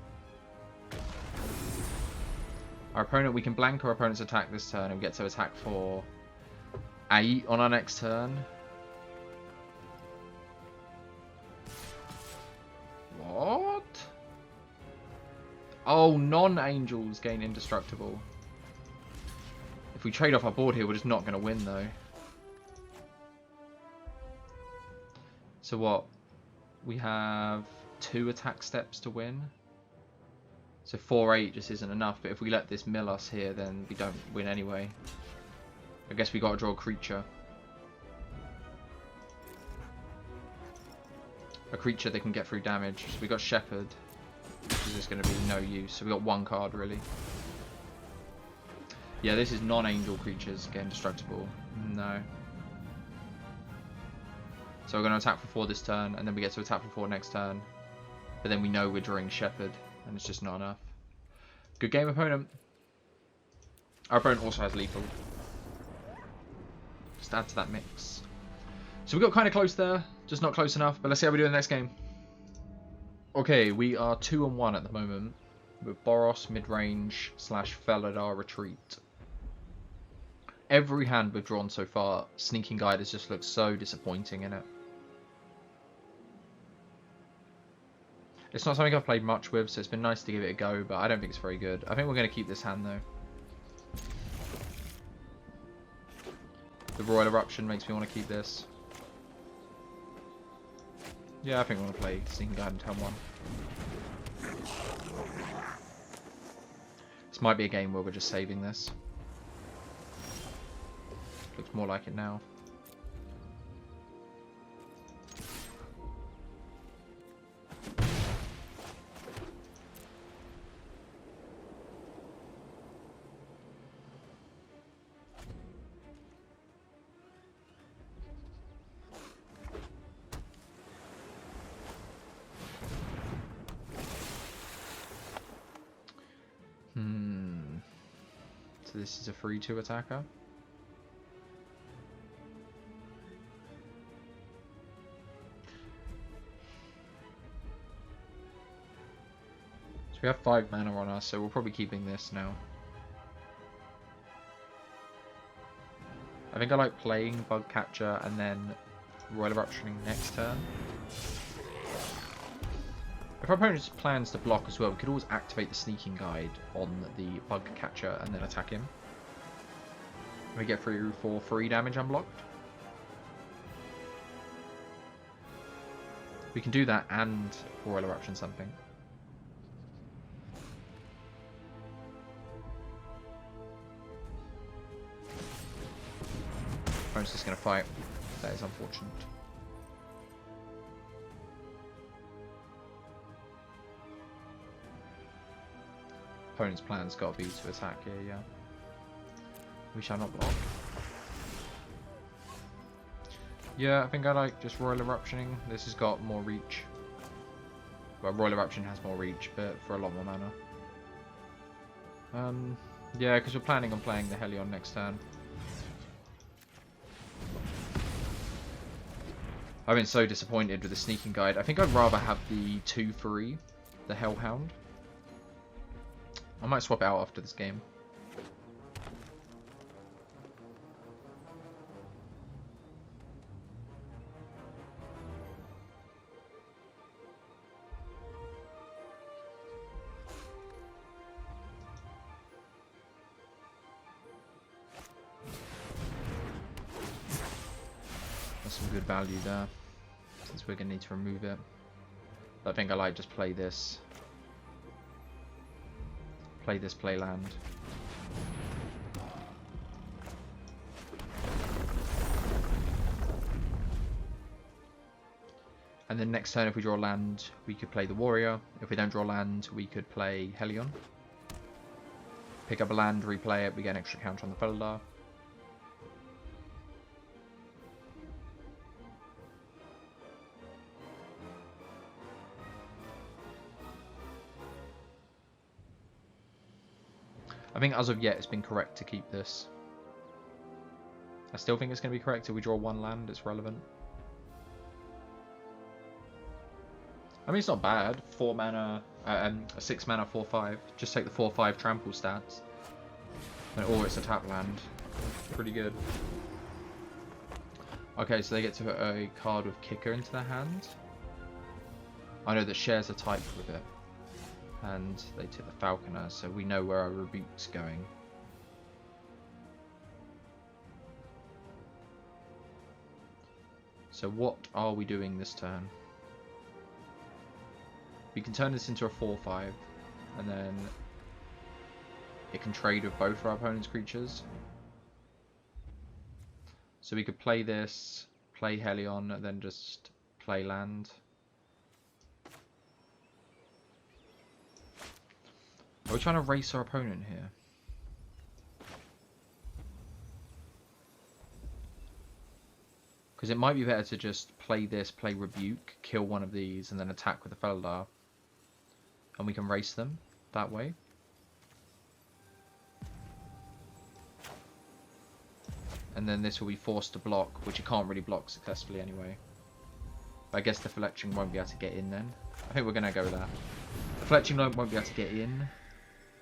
our opponent, we can blank our opponent's attack this turn and we get to attack for 8 on our next turn. What? Oh, non-angels gain indestructible. If we trade off our board here, we're just not going to win though. So what? we have 2 attack steps to win. So 4-8 just isn't enough, but if we let this mill us here, then we don't win anyway. I guess we got to draw a creature. A creature that can get through damage. So we got Shepherd, which is just going to be no use. So we got 1 card really. Yeah, this is non-angel creatures getting destructible. No. So we're going to attack for 4 this turn, and then we get to attack for 4 next turn. But then we know we're drawing Shepherd, and it's just not enough. Good game, opponent. Our opponent also has lethal. Just add to that mix. So we got kind of close there, just not close enough. But let's see how we do in the next game. Okay, we are 2-1 at the moment with Boros mid-range / Felidar retreat. Every hand we've drawn so far, Sneaking Guide has just looked so disappointing in it. It's not something I've played much with, so it's been nice to give it a go, but I don't think it's very good. I think we're going to keep this hand though. The Royal Eruption makes me want to keep this. Yeah, I think I want to play Sneaking Guide in turn 1. This might be a game where we're just saving this. Looks more like it now. So this is a 3/2 attacker. So we have 5 mana on us, so we're probably keeping this now. I think I like playing Bug Catcher and then Royal Eruptioning next turn. If our opponent plans to block as well, we could always activate the Sneaking Guide on the Bug Catcher and then attack him. We get through for 3 damage unblocked. We can do that and Royal Eruption something. Opponent's just going to fight. That is unfortunate. Opponent's plan's got to be to attack here, yeah. We shall not block. Yeah, I think I like just Royal Eruptioning. This has got more reach. Well, Royal Eruption has more reach, but for a lot more mana. Yeah, because we're planning on playing the Helion next turn. I've been so disappointed with the Sneaking Guide. I think I'd rather have the 2/3, the Hellhound. I might swap it out after this game. That's some good value there, since we're going to need to remove it. But I think I like just play this. Play this, play land. And then next turn, if we draw land, we could play the Warrior. If we don't draw land, we could play Helion. Pick up a land, replay it, we get an extra counter on the Felidar. I think as of yet it's been correct to keep this. I still think it's going to be correct if we draw 1 land, it's relevant. I mean, it's not bad. 4 mana, a 6 mana 4/5. Just take the 4/5 trample stats. Or it's a tap land. Pretty good. Okay, so they get to put a card with Kicker into their hand. I know that shares a type with it. And they took the Falconer, so we know where our Rebuke's going. So what are we doing this turn? We can turn this into a 4/5, and then it can trade with both our opponent's creatures. So we could play this, play Helion, and then just play land. Are we trying to race our opponent here? Because it might be better to just play this, play Rebuke, kill one of these, and then attack with the Feldar. And we can race them that way. And then this will be forced to block, which you can't really block successfully anyway. But I guess the Fletching won't be able to get in then. I think we're going to go with that. The Fletching won't be able to get in.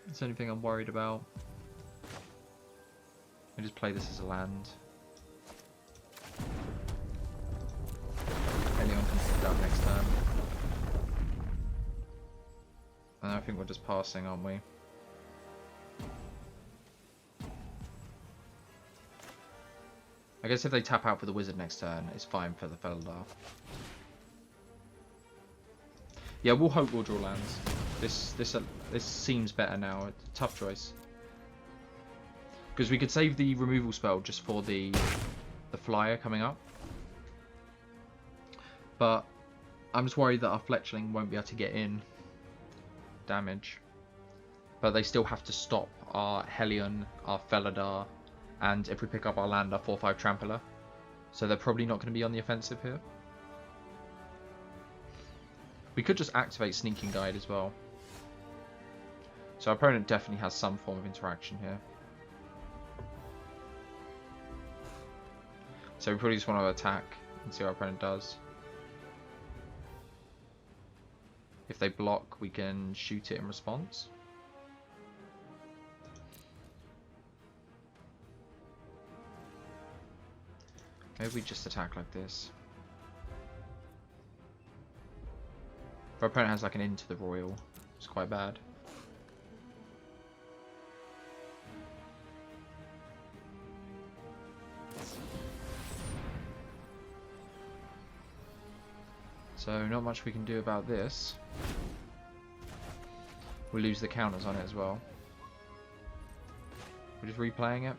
That's the only thing I'm worried about. I just play this as a land. Helion can pick it up next turn. And I think we're just passing, aren't we? I guess if they tap out for the wizard next turn, it's fine for the Feldar. Yeah, we'll hope we'll draw lands. This seems better now. It's a tough choice. Because we could save the removal spell just for the flyer coming up. But I'm just worried that our Fletchling won't be able to get in damage. But they still have to stop our Helion, our Feldar, and if we pick up our land, our 4/5 Trampler. So they're probably not going to be on the offensive here. We could just activate Sneaking Guide as well. So our opponent definitely has some form of interaction here. So we probably just want to attack and see what our opponent does. If they block, we can shoot it in response. Maybe we just attack like this. If our opponent has like an Into the Royal, it's quite bad. So not much we can do about this. We lose the counters on it as well. We're just replaying it.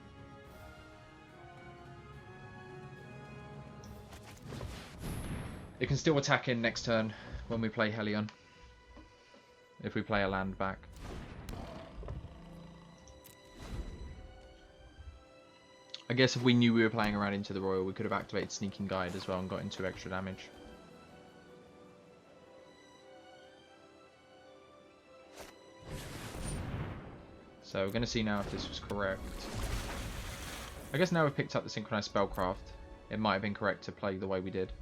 It can still attack in next turn when we play Helion. If we play a land back. I guess if we knew we were playing around Into the Royal, we could have activated Sneaking Guide as well and got into extra damage. So we're going to see now if this was correct. I guess now we've picked up the Synchronized Spellcraft, it might have been correct to play the way we did.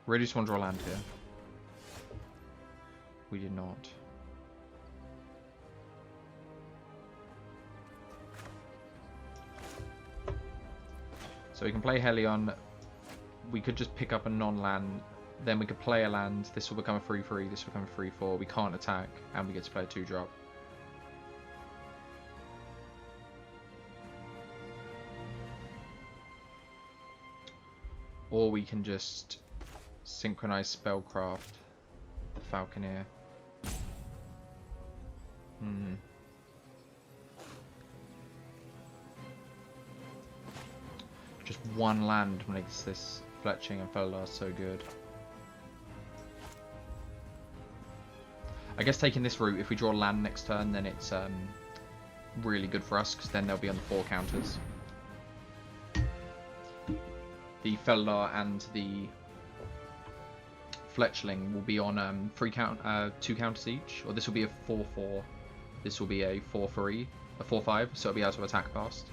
Really just want to draw land here. We did not. So we can play Helion. We could just pick up a non-land. Then we could play a land. This will become a 3/3. This will become a 3/4. We can't attack. And we get to play a 2-drop. Or we can just synchronize Spellcraft the Falconeer. Just one land makes this Fletching and Feldar so good. I guess taking this route, if we draw land next turn, then it's really good for us, because then they'll be on the 4 counters. The Feldar and the Fletchling will be on 2 counters each, or this will be a 4/4. This will be a 4/3, a 4/5, so it'll be able to attack fast.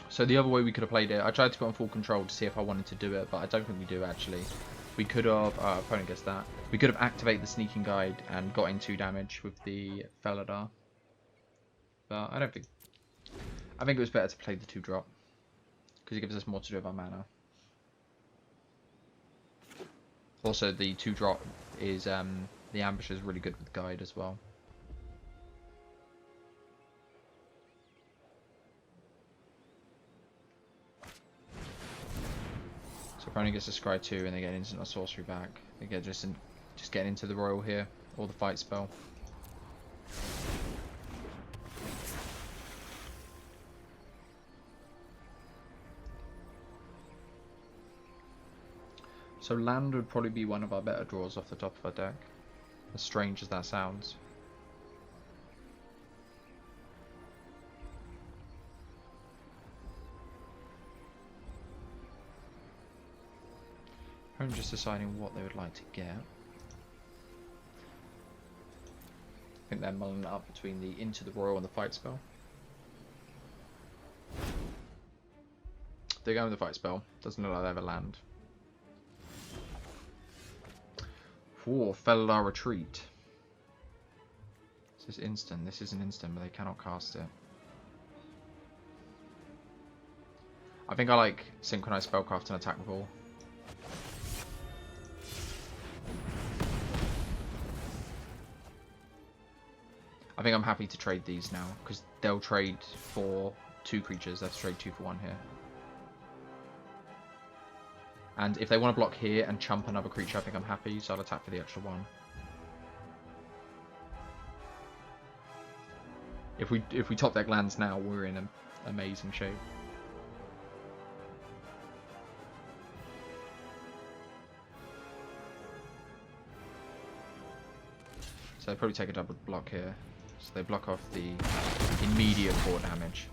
So the other way we could have played it, I tried to put on full control to see if I wanted to do it, but I don't think we do actually. We could have, opponent gets that. We could have activated the Sneaking Guide and got in 2 damage with the Felidar. But I don't think... I think it was better to play the 2-drop. Because it gives us more to do with our mana. Also, the 2-drop is, the Ambush is really good with Guide as well. So opponent gets a Scry 2 and they get instant or sorcery back. They get just getting into the Royal here, or the fight spell. So land would probably be one of our better draws off the top of our deck. As strange as that sounds. I'm just deciding what they would like to get. I think they're mulling it up between the Into the Royal and the fight spell. They're going with the fight spell. Doesn't look like they have a land. For Felidar Retreat. This is instant. This is an instant, but they cannot cast it. I think I like Synchronized Spellcraft and Attack with All. I think I'm happy to trade these now, because they'll trade for 2 creatures. They'll trade 2 for 1 here. And if they want to block here and chump another creature, I think I'm happy, so I'll attack for the extra 1. If we top deck lands now, we're in an amazing shape. So they probably take a double block here. So they block off the immediate 4 damage.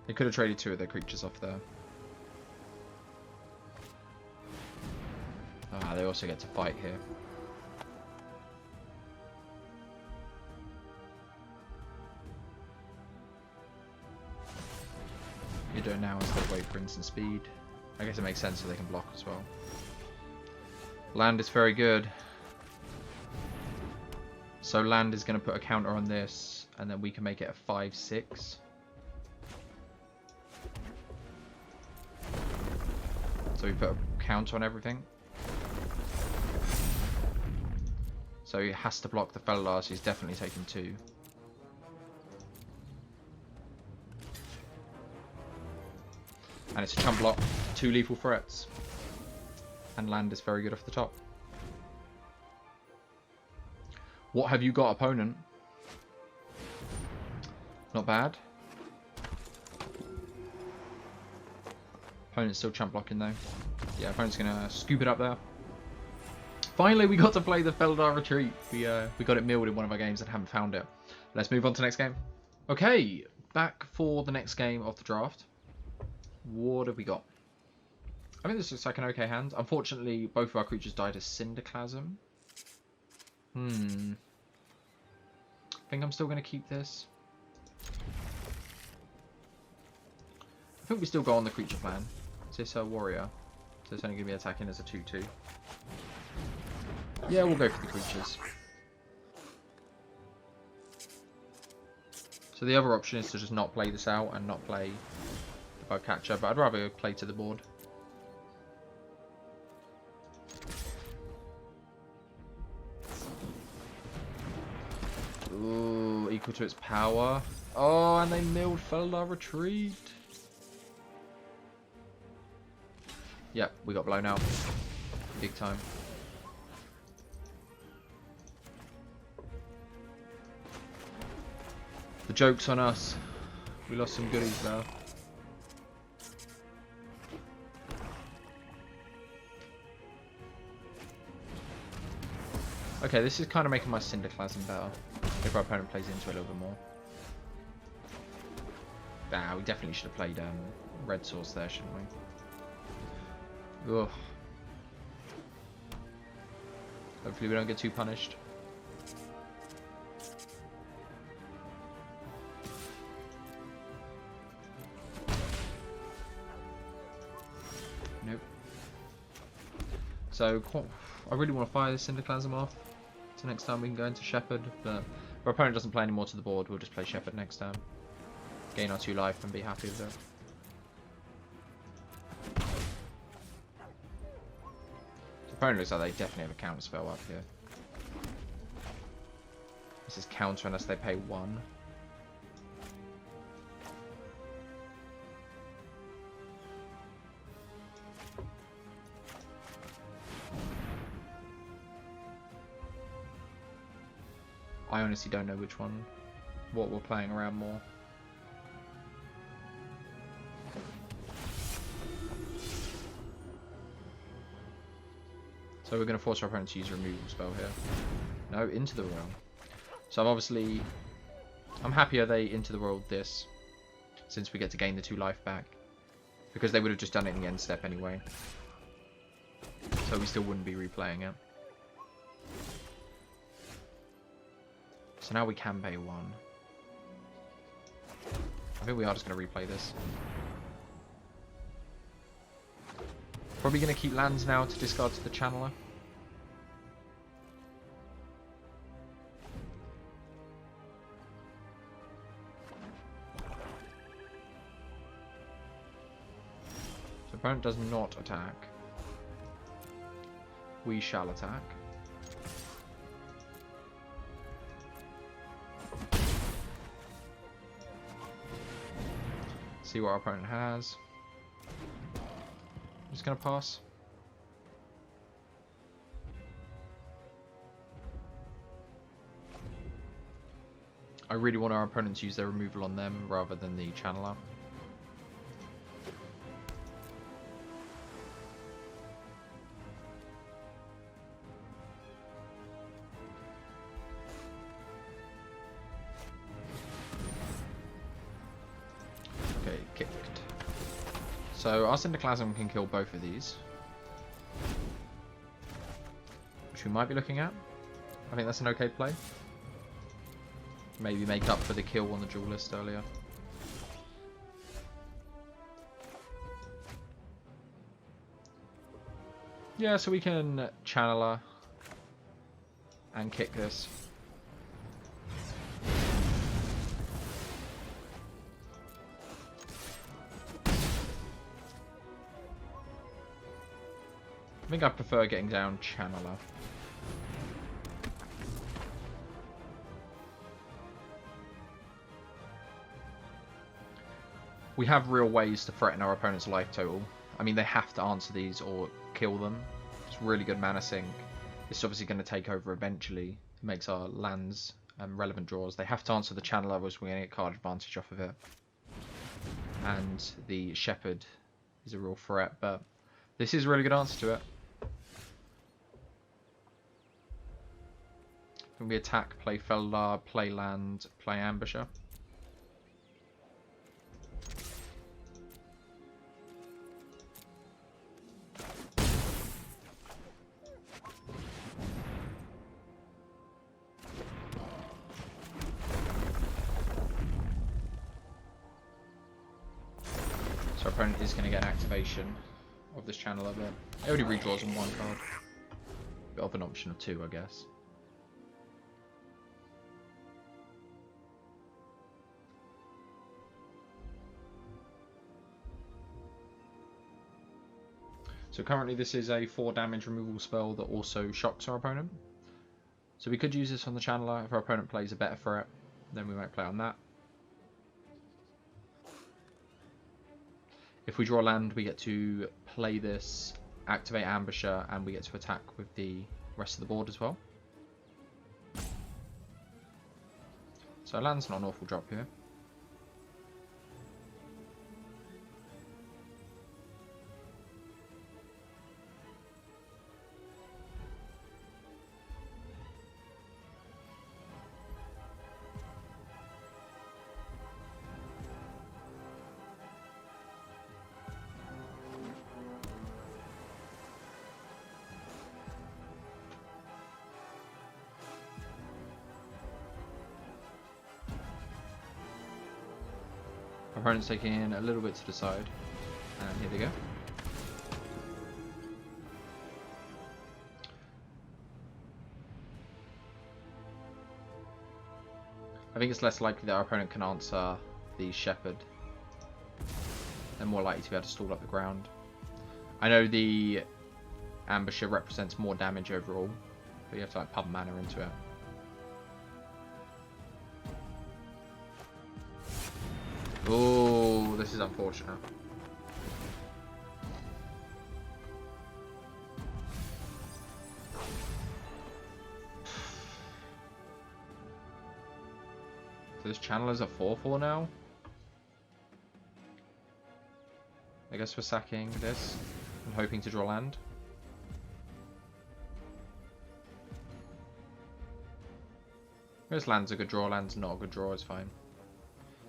They could have traded 2 of their creatures off there. Ah, they also get to fight here. You do it now instead of wait for instant speed. I guess it makes sense so they can block as well. Land is very good. So land is going to put a counter on this, and then we can make it a 5/6. So we put a counter on everything. So he has to block the Felidar, so he's definitely taking 2. And it's a chump block, 2 lethal threats. And land is very good off the top. What have you got, opponent? Not bad. Opponent's still chump blocking though. Yeah, opponent's gonna scoop it up there. Finally, we got to play the Felidar Retreat. We got it milled in one of our games and haven't found it. Let's move on to the next game. Okay, back for the next game of the draft. What have we got? I think this looks like an okay hand. Unfortunately, both of our creatures died as Cinderclasm. I think I'm still going to keep this. I think we still go on the creature plan. Is this a warrior? So it's only going to be attacking as a 2/2. Yeah, we'll go for the creatures. So the other option is to just not play this out and not play the bug catcher, but I'd rather play to the board. Ooh, equal to its power. Oh, and they milled Felidar Retreat. Yep, we got blown out. Big time. The joke's on us. We lost some goodies there. Okay, this is kind of making my Cinderclasm better. If our opponent plays into it a little bit more. Nah, we definitely should have played Red Source there, shouldn't we? Ugh. Hopefully we don't get too punished. So I really want to fire this Syndiclasm off. So next time we can go into Shepherd. But if our opponent doesn't play any more to the board, we'll just play Shepherd next time. Gain our 2 life and be happy with it. The opponent looks like they definitely have a counter spell up here. This is counter unless they pay 1. I honestly don't know which one, what we're playing around more. So we're going to force our opponent to use a removal spell here. No, into the realm. So I'm happier they into the world this, since we get to gain the 2 life back. Because they would have just done it in the end step anyway. So we still wouldn't be replaying it. So now we can pay 1. I think we are just going to replay this. Probably going to keep lands now to discard to the Channeler. So opponent does not attack. We shall attack. See what our opponent has. I'm just going to pass. I really want our opponents to use their removal on them rather than the Channeler. Kicked. So our Syndiclasm can kill both of these, which we might be looking at. I think that's an okay play. Maybe make up for the kill on the duelist earlier. Yeah, so we can Channeler and kick this. I think I prefer getting down Channeler. We have real ways to threaten our opponent's life total. I mean, they have to answer these or kill them. It's really good mana sink. It's obviously going to take over eventually. It makes our lands relevant draws. They have to answer the Channeler, otherwise we're going to get card advantage off of it. And the Shepherd is a real threat, but this is a really good answer to it. When we attack, play Fellar, play land, play Ambusher. So our opponent is going to get an activation of this Channeler, but it only redraws on 1 card. Bit of an option of 2, I guess. So currently this is a 4 damage removal spell that also shocks our opponent. So we could use this on the Channeler. If our opponent plays a better threat, then we might play on that. If we draw land, we get to play this, activate Ambusher, and we get to attack with the rest of the board as well. So land's not an awful drop here. Opponent's taking a little bit to the side, and here they go. I think it's less likely that our opponent can answer the Shepherd. They're more likely to be able to stall up the ground. I know the Ambusher represents more damage overall, but you have to like pump mana into it. Oh, this is unfortunate. So this channel is a 4/4 now. I guess we're sacking this and hoping to draw land. This land's a good draw, land's not a good draw, it's fine.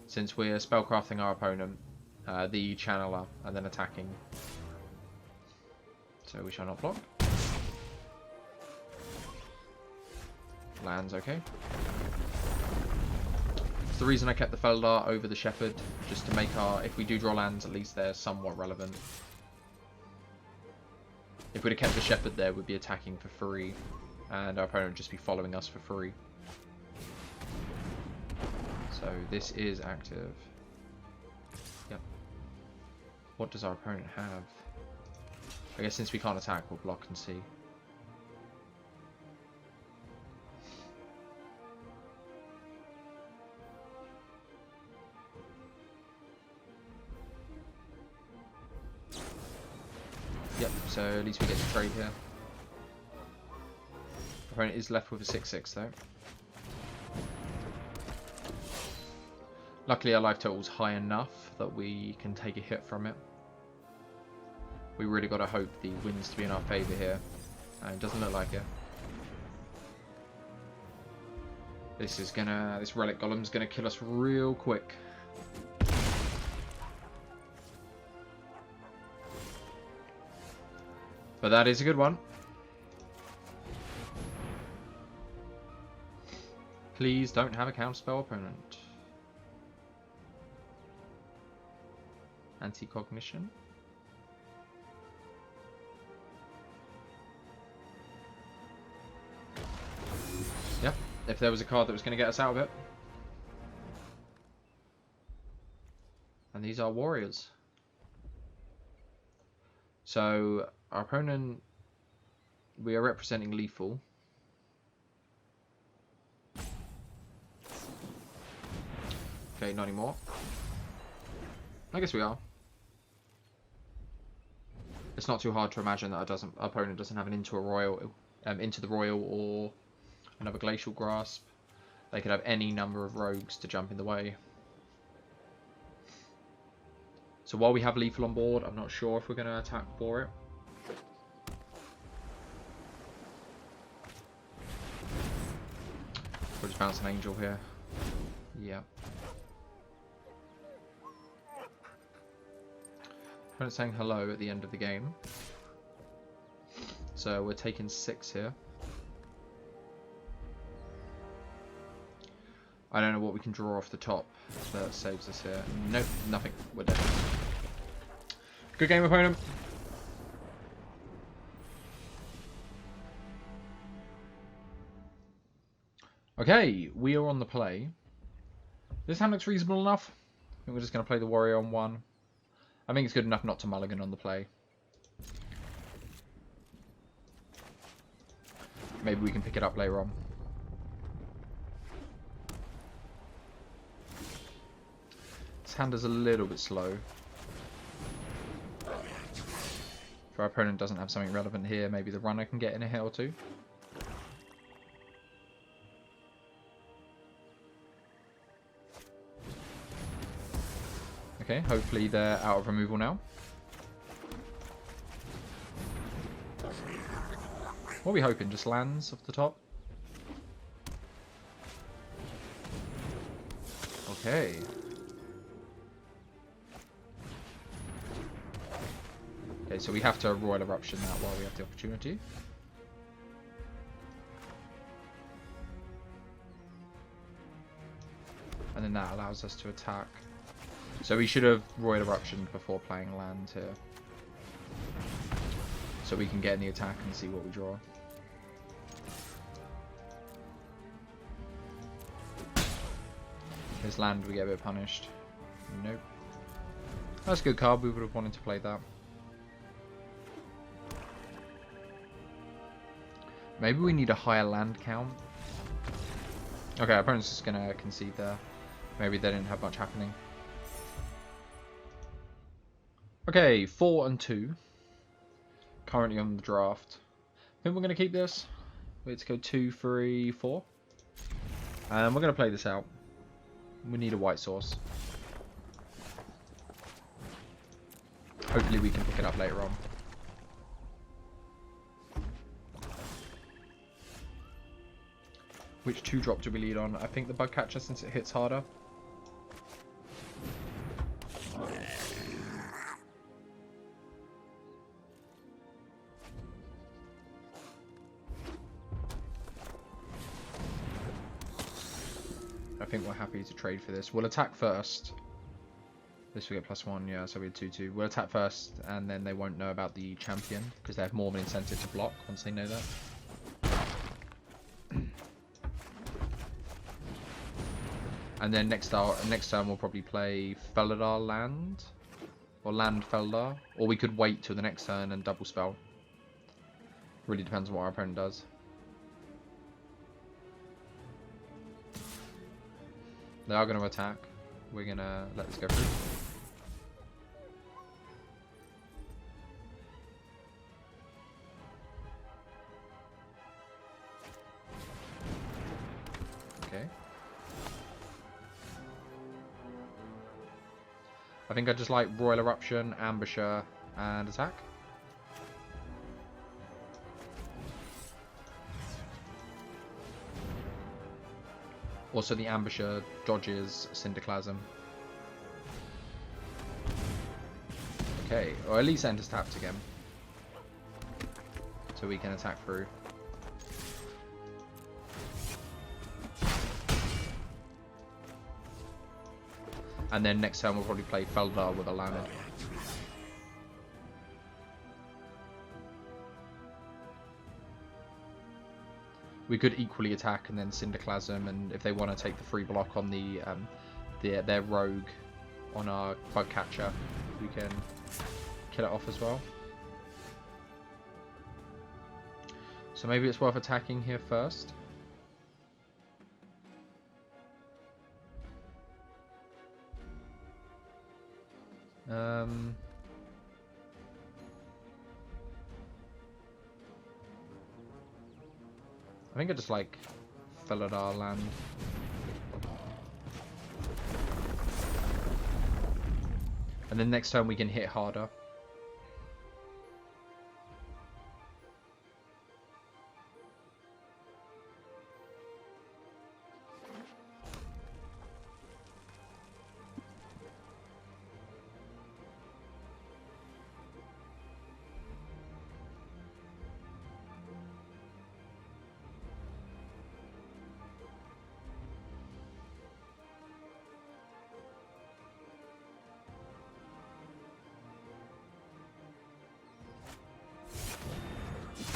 Since we're spellcrafting our opponent, the channeler, and then attacking. So we shall not block. Land's okay. It's the reason I kept the Feldar over the Shepherd, just to make our, if we do draw lands, at least they're somewhat relevant. If we'd have kept the Shepherd there, we'd be attacking for free, and our opponent would just be following us for free. So this is active. Yep. What does our opponent have? I guess since we can't attack, we'll block and see. Yep, so at least we get to trade here. Opponent is left with a 6/6 though. Luckily our life total's high enough that we can take a hit from it. We really got to hope the wind's to be in our favour here. And it doesn't look like it. This Relic Golem's gonna kill us real quick. But that is a good one. Please don't have a counterspell opponent. Anti-cognition. Yep, if there was a card that was going to get us out of it. And these are warriors. So, our opponent, we are representing lethal. Okay, not anymore. I guess we are. It's not too hard to imagine that our opponent doesn't have an into the royal or another glacial grasp. They could have any number of rogues to jump in the way. So while we have lethal on board, I'm not sure if we're going to attack for it. We'll just bounce an angel here. Yeah. Opponent saying hello at the end of the game. So we're taking 6 here. I don't know what we can draw off the top that saves us here. Nope, nothing. We're dead. Good game, opponent. Okay, we are on the play. This hand looks reasonable enough. I think we're just going to play the warrior on 1. I think it's good enough not to mulligan on the play. Maybe we can pick it up later on. This hand is a little bit slow. If our opponent doesn't have something relevant here, maybe the runner can get in a hit or two. Okay, hopefully they're out of removal now. What are we hoping? Just lands off the top? Okay. Okay, so we have to Royal Eruption that while we have the opportunity. And then that allows us to attack. So we should have Royal Eruption before playing land here. So we can get in the attack and see what we draw. This land we get a bit punished. Nope. That's a good card, we would have wanted to play that. Maybe we need a higher land count. Okay, our opponent's just gonna concede there. Maybe they didn't have much happening. Okay, 4 and 2. Currently on the draft. I think we're gonna keep this. Let's go 2, 3, 4. And we're gonna play this out. We need a white source. Hopefully we can pick it up later on. Which 2-drop do we lead on? I think the bug catcher, since it hits harder. I think we're happy to trade for this. We'll attack first. This will get +1, yeah, so we had 2-2. We'll attack first, and then they won't know about the champion, because they have more of an incentive to block once they know that. And then next turn we'll probably play Felidar Land, or Land Felidar, or we could wait till the next turn and double spell. Really depends on what our opponent does. They are going to attack. We're going to let this go through. Okay. I think I just like Royal Eruption, Ambusher, and attack. Also, the Ambusher dodges Cinderclasm. Okay, or at least enters tapped again. So we can attack through. And then next turn we'll probably play Felidar with a Lamed. We could equally attack and then Cinderclasm, and if they want to take the free block on their rogue on our bug catcher, we can kill it off as well. So maybe it's worth attacking here first. I think I just like Felidar Land. And then next turn we can hit harder.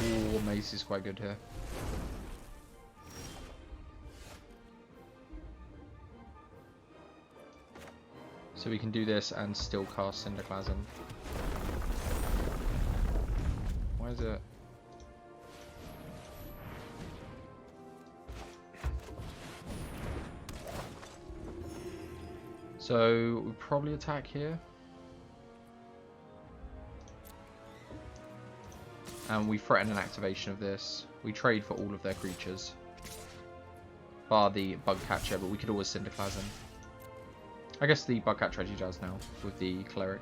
Ooh, Mace is quite good here. So we can do this and still cast Cinderclasm. Why is it? So we probably attack here. And we threaten an activation of this. We trade for all of their creatures. Bar the bug catcher, but we could always Cinderclasm. I guess the bug catcher actually does now with the cleric.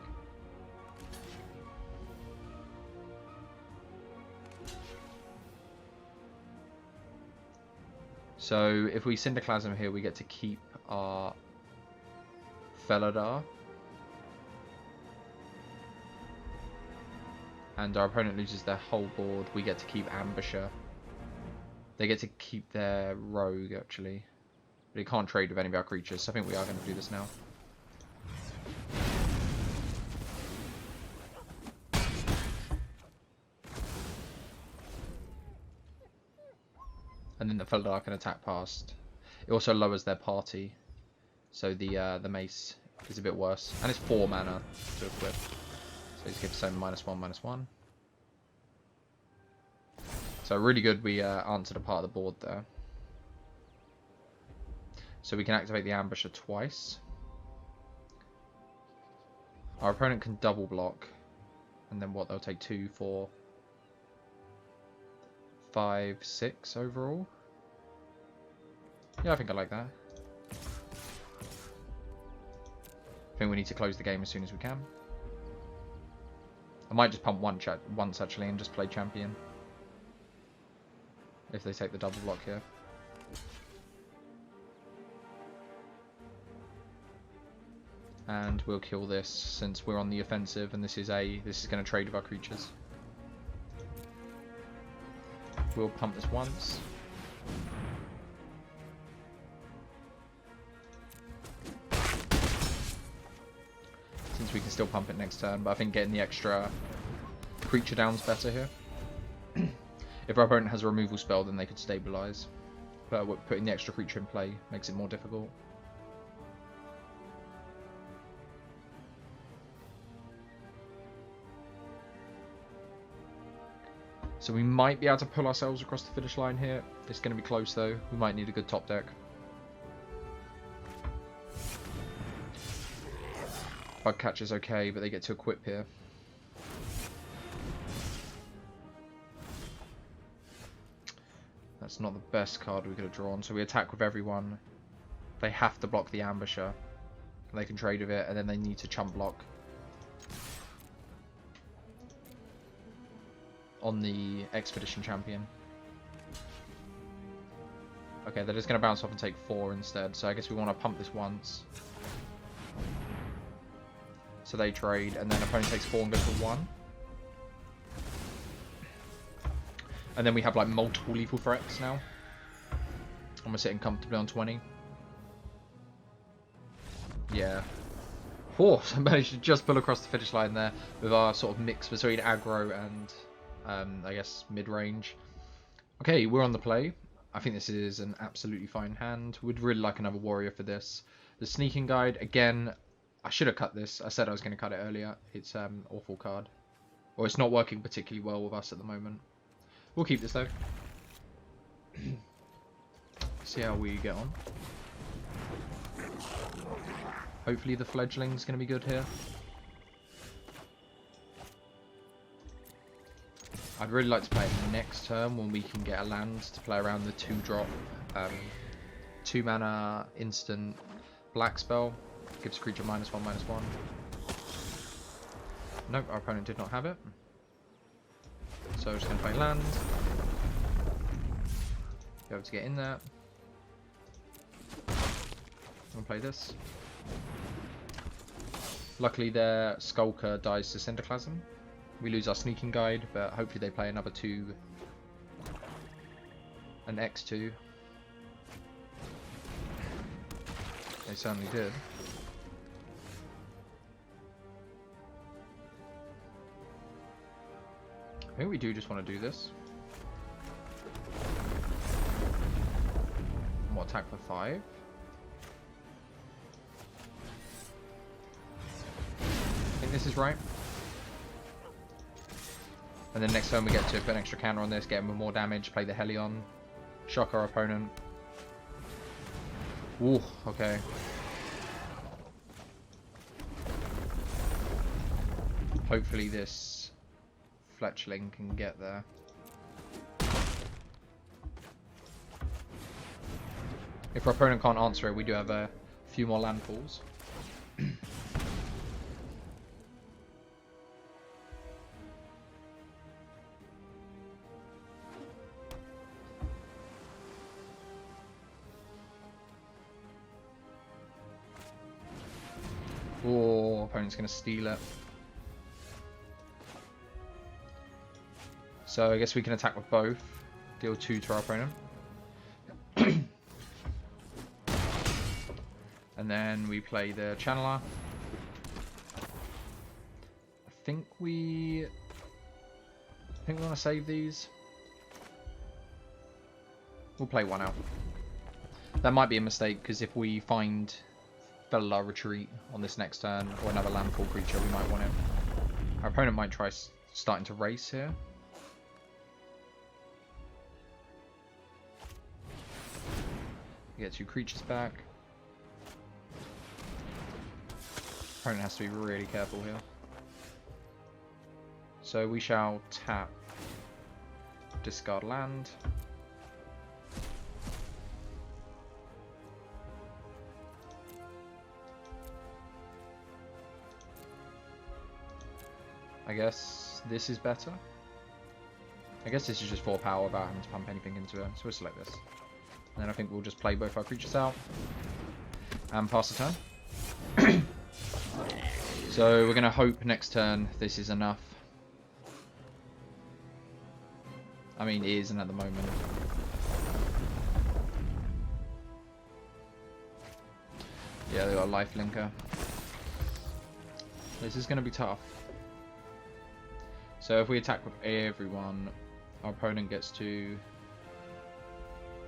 So if we Cinderclasm here, we get to keep our Felidar. And our opponent loses their whole board. We get to keep Ambusher. They get to keep their rogue, actually. But he can't trade with any of our creatures, so I think we are going to do this now. And then the Felidar can attack past. It also lowers their party. So the mace is a bit worse. And it's 4 mana to equip. So he's gives some -1/-1. So really good we answered a part of the board there. So we can activate the ambusher twice. Our opponent can double block. And then what, they'll take 2, 4, 5, 6 overall. Yeah, I think I like that. I think we need to close the game as soon as we can. I might just pump once actually and just play champion. If they take the double block here. And we'll kill this since we're on the offensive and this is going to trade with our creatures. We'll pump this once. Since we can still pump it next turn, but I think getting the extra creature down's better here. If our opponent has a removal spell, then they could stabilize. But putting the extra creature in play makes it more difficult. So we might be able to pull ourselves across the finish line here. It's going to be close though. We might need a good top deck. Bug catch is okay, but they get to equip here. That's not the best card we could have drawn. So we attack with everyone. They have to block the ambusher. And they can trade with it, and then they need to chump block on the Expedition Champion. Okay, they're just going to bounce off and take 4 instead. So I guess we want to pump this once. So they trade, and then opponent takes 4 and goes for 1. And then we have like multiple lethal threats now. And we're sitting comfortably on 20. Yeah. Oh, I managed to just pull across the finish line there with our sort of mix between aggro and I guess mid-range. Okay, we're on the play. I think this is an absolutely fine hand. Would really like another warrior for this. The sneaking guide, again, I should have cut this. I said I was going to cut it earlier. It's awful card. Or it's not working particularly well with us at the moment. We'll keep this though. See how we get on. Hopefully the fledgling's going to be good here. I'd really like to play it next turn when we can get a land to play around the 2-drop 2 mana instant black spell. Gives creature -1/-1. Nope, our opponent did not have it. So I'm just going to play land. Be able to get in there. I'm going to play this. Luckily their Skulker dies to Syndiclasm. We lose our sneaking guide, but hopefully they play another 2. An X2. They certainly did. I think we do just want to do this. What, attack for 5? I think this is right. And then next turn we get to put an extra counter on this, get him with more damage, play the Helion, shock our opponent. Ooh, okay. Hopefully this fletchling can get there. If our opponent can't answer it, we do have a few more landfalls. Oh, opponent's going to steal it. So I guess we can attack with both. Deal 2 to our opponent. And then we play the Channeler. I think we want to save these. We'll play one out. That might be a mistake, because if we find Fellar Retreat on this next turn, or another landfall creature, we might want it. Our opponent might try starting to race here. Get 2 creatures back. Opponent has to be really careful here. So we shall tap, discard land. I guess this is better. I guess this is just 4 power without having to pump anything into it. So we'll select this. And then I think we'll just play both our creatures out. And pass the turn. So we're going to hope next turn this is enough. I mean, it isn't at the moment. Yeah, they got a life linker. This is going to be tough. So if we attack with everyone, our opponent gets to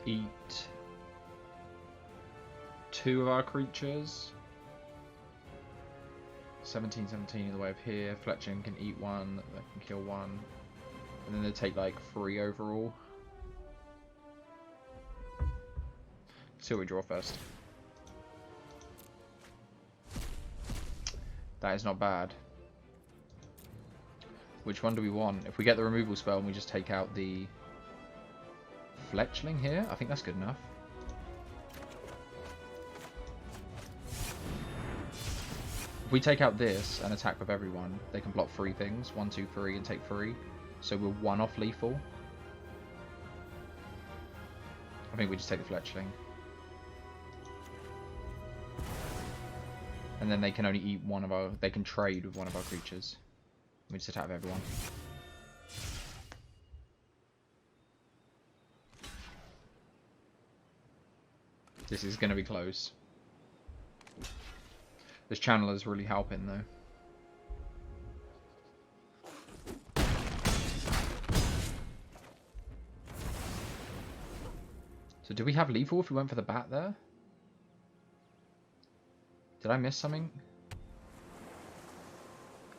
eat 2 of our creatures. 17 in the way of here. Fletching can eat 1, they can kill 1. And then they take like 3 overall. See what we draw first. That is not bad. Which one do we want? If we get the removal spell and we just take out the Fletchling here, I think that's good enough. If we take out this and attack with everyone, they can block 3 things. 1, 2, 3 and take 3. So we're 1 off lethal. I think we just take the Fletchling. And then they can only eat 1 of our... They can trade with 1 of our creatures. We just attack with everyone. This is going to be close. This channeler is really helping though. So do we have lethal if we went for the bat there? Did I miss something?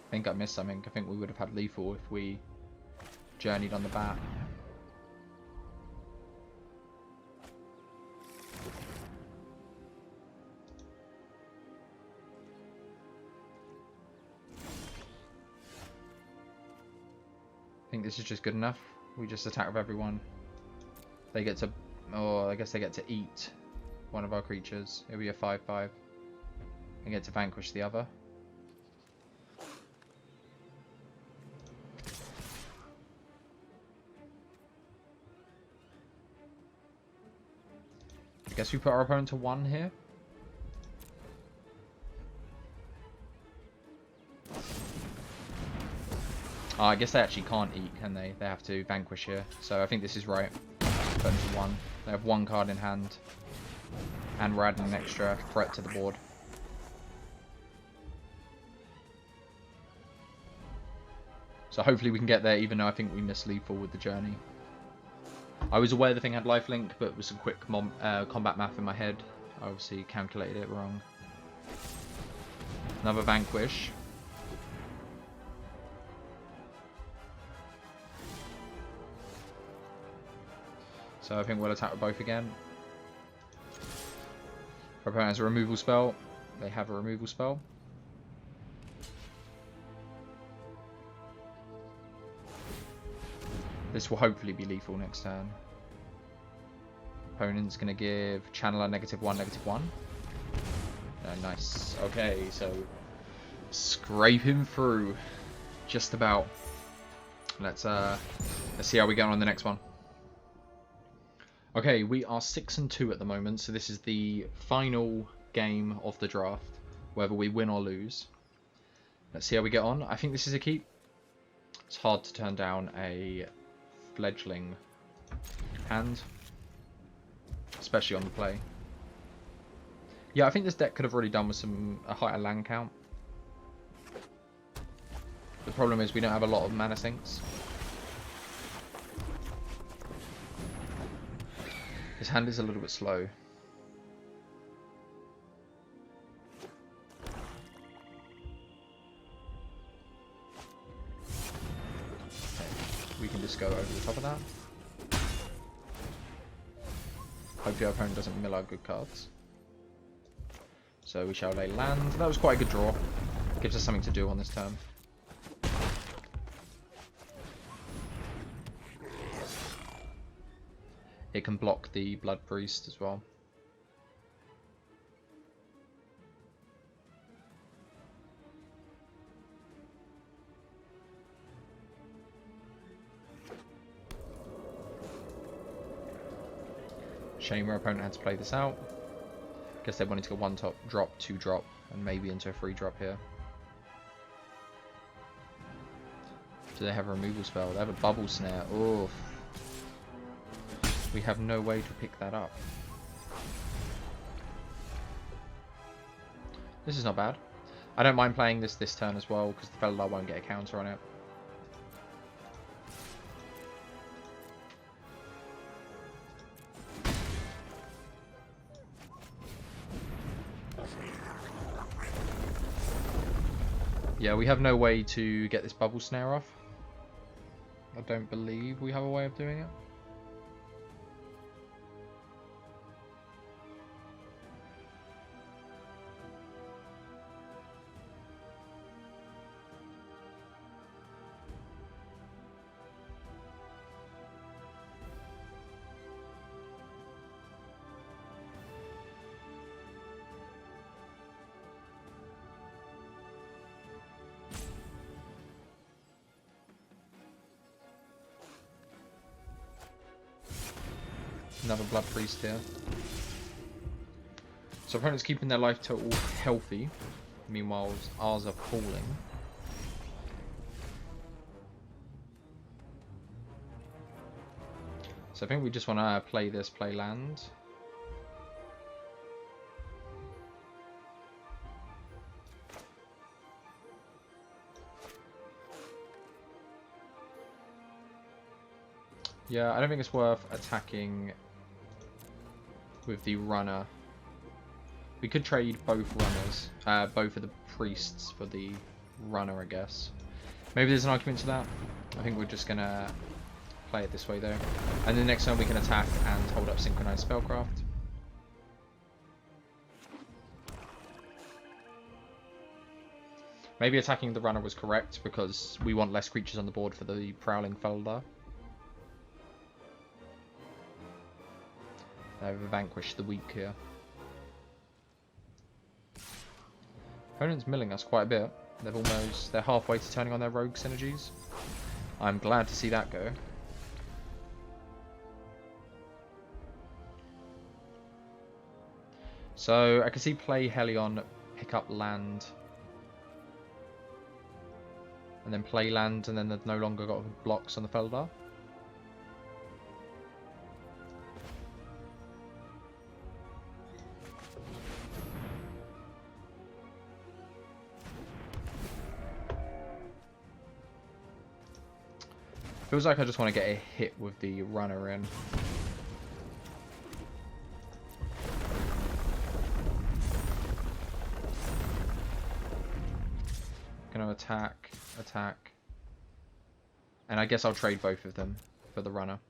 I think I missed something. I think we would have had lethal if we journeyed on the bat. I think this is just good enough. We just attack with everyone. They get to... Oh, I guess they get to eat 1 of our creatures. It'll be a 5/5. And get to vanquish the other. I guess we put our opponent to 1 here. Oh, I guess they actually can't eat, can they? They have to vanquish here. So I think this is right. Put them to 1. They have 1 card in hand. And we're adding an extra threat to the board. So hopefully we can get there, even though I think we missed lethal with the journey. I was aware the thing had lifelink, but with some quick combat math in my head, I obviously calculated it wrong. Another vanquish. So I think we'll attack with both again. Our opponent has a removal spell. They have a removal spell. This will hopefully be lethal next turn. Opponent's going to give Channeler -1, -1. Nice. Okay, so scrape him through. Just about. Let's see how we get on the next one. Okay, we are 6-2 at the moment, so this is the final game of the draft, whether we win or lose. Let's see how we get on. I think this is a keep. It's hard to turn down a fledgling hand, especially on the play. Yeah, I think this deck could have really done with a higher land count. The problem is we don't have a lot of mana sinks. His hand is a little bit slow. we can just go over the top of that. Hopefully our opponent doesn't mill our good cards. So we shall lay land. That was quite a good draw. Gives us something to do on this turn. It can block the Blood Priest as well. Shame our opponent had to play this out. Guess they wanted to go 1-top, drop, 2-drop, and maybe into a 3-drop here. Do they have a removal spell? They have a Bubble Snare. Oof. We have no way to pick that up. This is not bad. I don't mind playing this turn as well, because the Felidar won't get a counter on it. Yeah, we have no way to get this Bubble Snare off. I don't believe we have a way of doing it. Another Blood Priest here. So opponents keeping their life total healthy. Meanwhile, ours are falling. So I think we just want to play this, play land. Yeah, I don't think it's worth attacking with the runner. We could trade both runners, both of the priests for the runner, I guess. Maybe there's an argument to that. I think we're just gonna play it this way though. And then next time we can attack and hold up Synchronized Spellcraft. Maybe attacking the runner was correct because we want less creatures on the board for the Prowling Felidar. They've vanquished the weak here. Opponent's milling us quite a bit. They're halfway to turning on their rogue synergies. I'm glad to see that go. So I can see play Helion, pick up land, and then play land, and then they've no longer got blocks on the Felidar. Feels like I just want to get a hit with the runner in. Gonna attack. And I guess I'll trade both of them for the runner.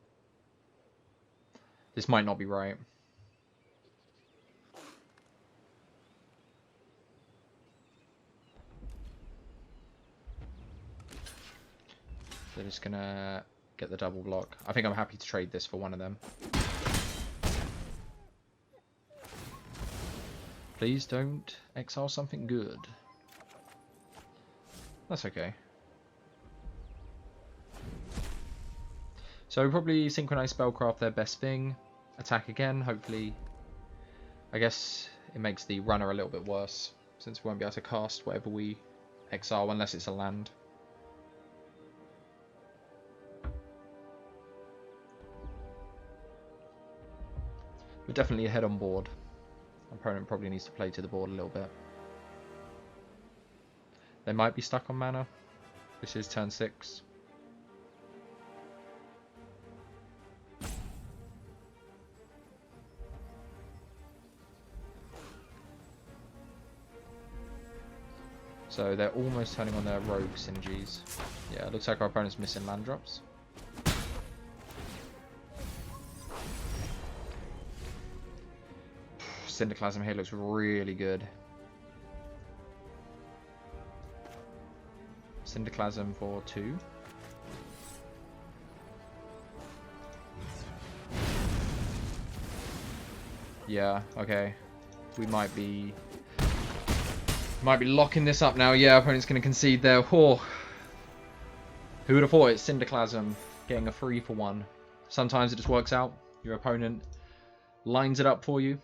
This might not be right. They're just gonna get the double block. I think I'm happy to trade this for one of them. Please don't exile something good. That's okay. So probably Synchronized Spellcraft their best thing. Attack again, hopefully. I guess it makes the runner a little bit worse, since we won't be able to cast whatever we exile unless it's a land. We're definitely ahead on board. Our opponent probably needs to play to the board a little bit. They might be stuck on mana. This is turn 6. So they're almost turning on their rogue synergies. Yeah, it looks like our opponent's missing land drops. Syndiclasm here looks really good. Syndiclasm for 2. Yeah, okay. We might be locking this up now. Yeah, opponent's going to concede there. Oh. Who would have thought it's Syndiclasm getting a 3 for 1. Sometimes it just works out. Your opponent lines it up for you.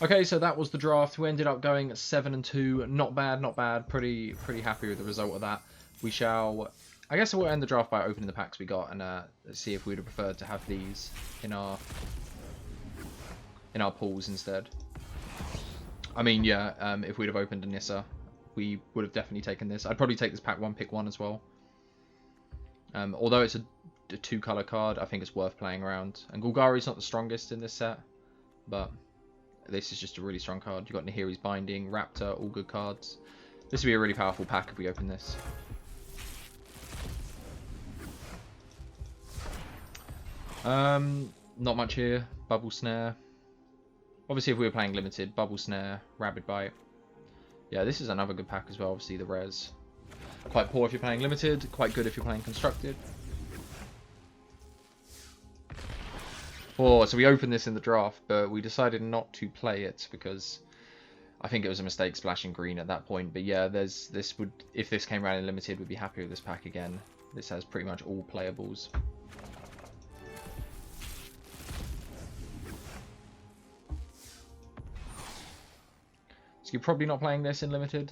Okay, so that was the draft. We ended up going 7-2. Not bad, not bad. Pretty happy with the result of that. We shall... I guess we'll end the draft by opening the packs we got and see if we'd have preferred to have these in our pools instead. I mean, yeah, if we'd have opened a Nissa, we would have definitely taken this. I'd probably take this pack 1, pick 1 as well. Although it's a 2-color card, I think it's worth playing around. And Golgari's not the strongest in this set, but this is just a really strong card. You've got Nahiri's Binding, Raptor, all good cards. This would be a really powerful pack if we open this. Not much here. Bubble Snare. Obviously, if we were playing limited, Bubble Snare, Rabid Bite. Yeah, this is another good pack as well. Obviously, the res. Quite poor if you're playing limited. Quite good if you're playing constructed. Oh, so we opened this in the draft, but we decided not to play it because I think it was a mistake splashing green at that point. But yeah, if this came around in limited, we'd be happy with this pack again. This has pretty much all playables. So you're probably not playing this in limited.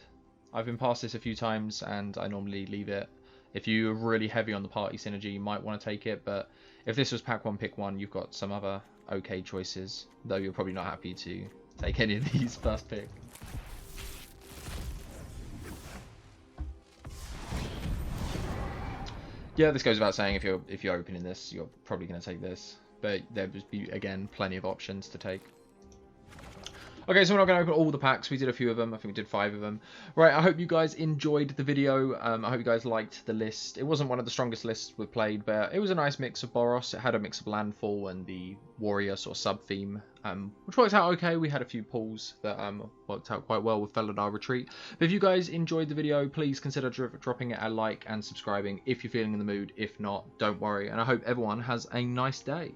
I've been past this a few times and I normally leave it. If you're really heavy on the party synergy, you might want to take it, but if this was pack 1, pick 1, you've got some other okay choices, though you're probably not happy to take any of these first pick. Yeah, this goes without saying, if you're opening this, you're probably going to take this, but there would be, again, plenty of options to take. Okay, so we're not going to open all the packs. We did a few of them. I think we did 5 of them. Right, I hope you guys enjoyed the video. I hope you guys liked the list. It wasn't one of the strongest lists we've played, but it was a nice mix of Boros. It had a mix of Landfall and the Warrior sort of sub-theme, which worked out okay. We had a few pulls that worked out quite well with Felidar Retreat. But if you guys enjoyed the video, please consider dropping it a like and subscribing if you're feeling in the mood. If not, don't worry. And I hope everyone has a nice day.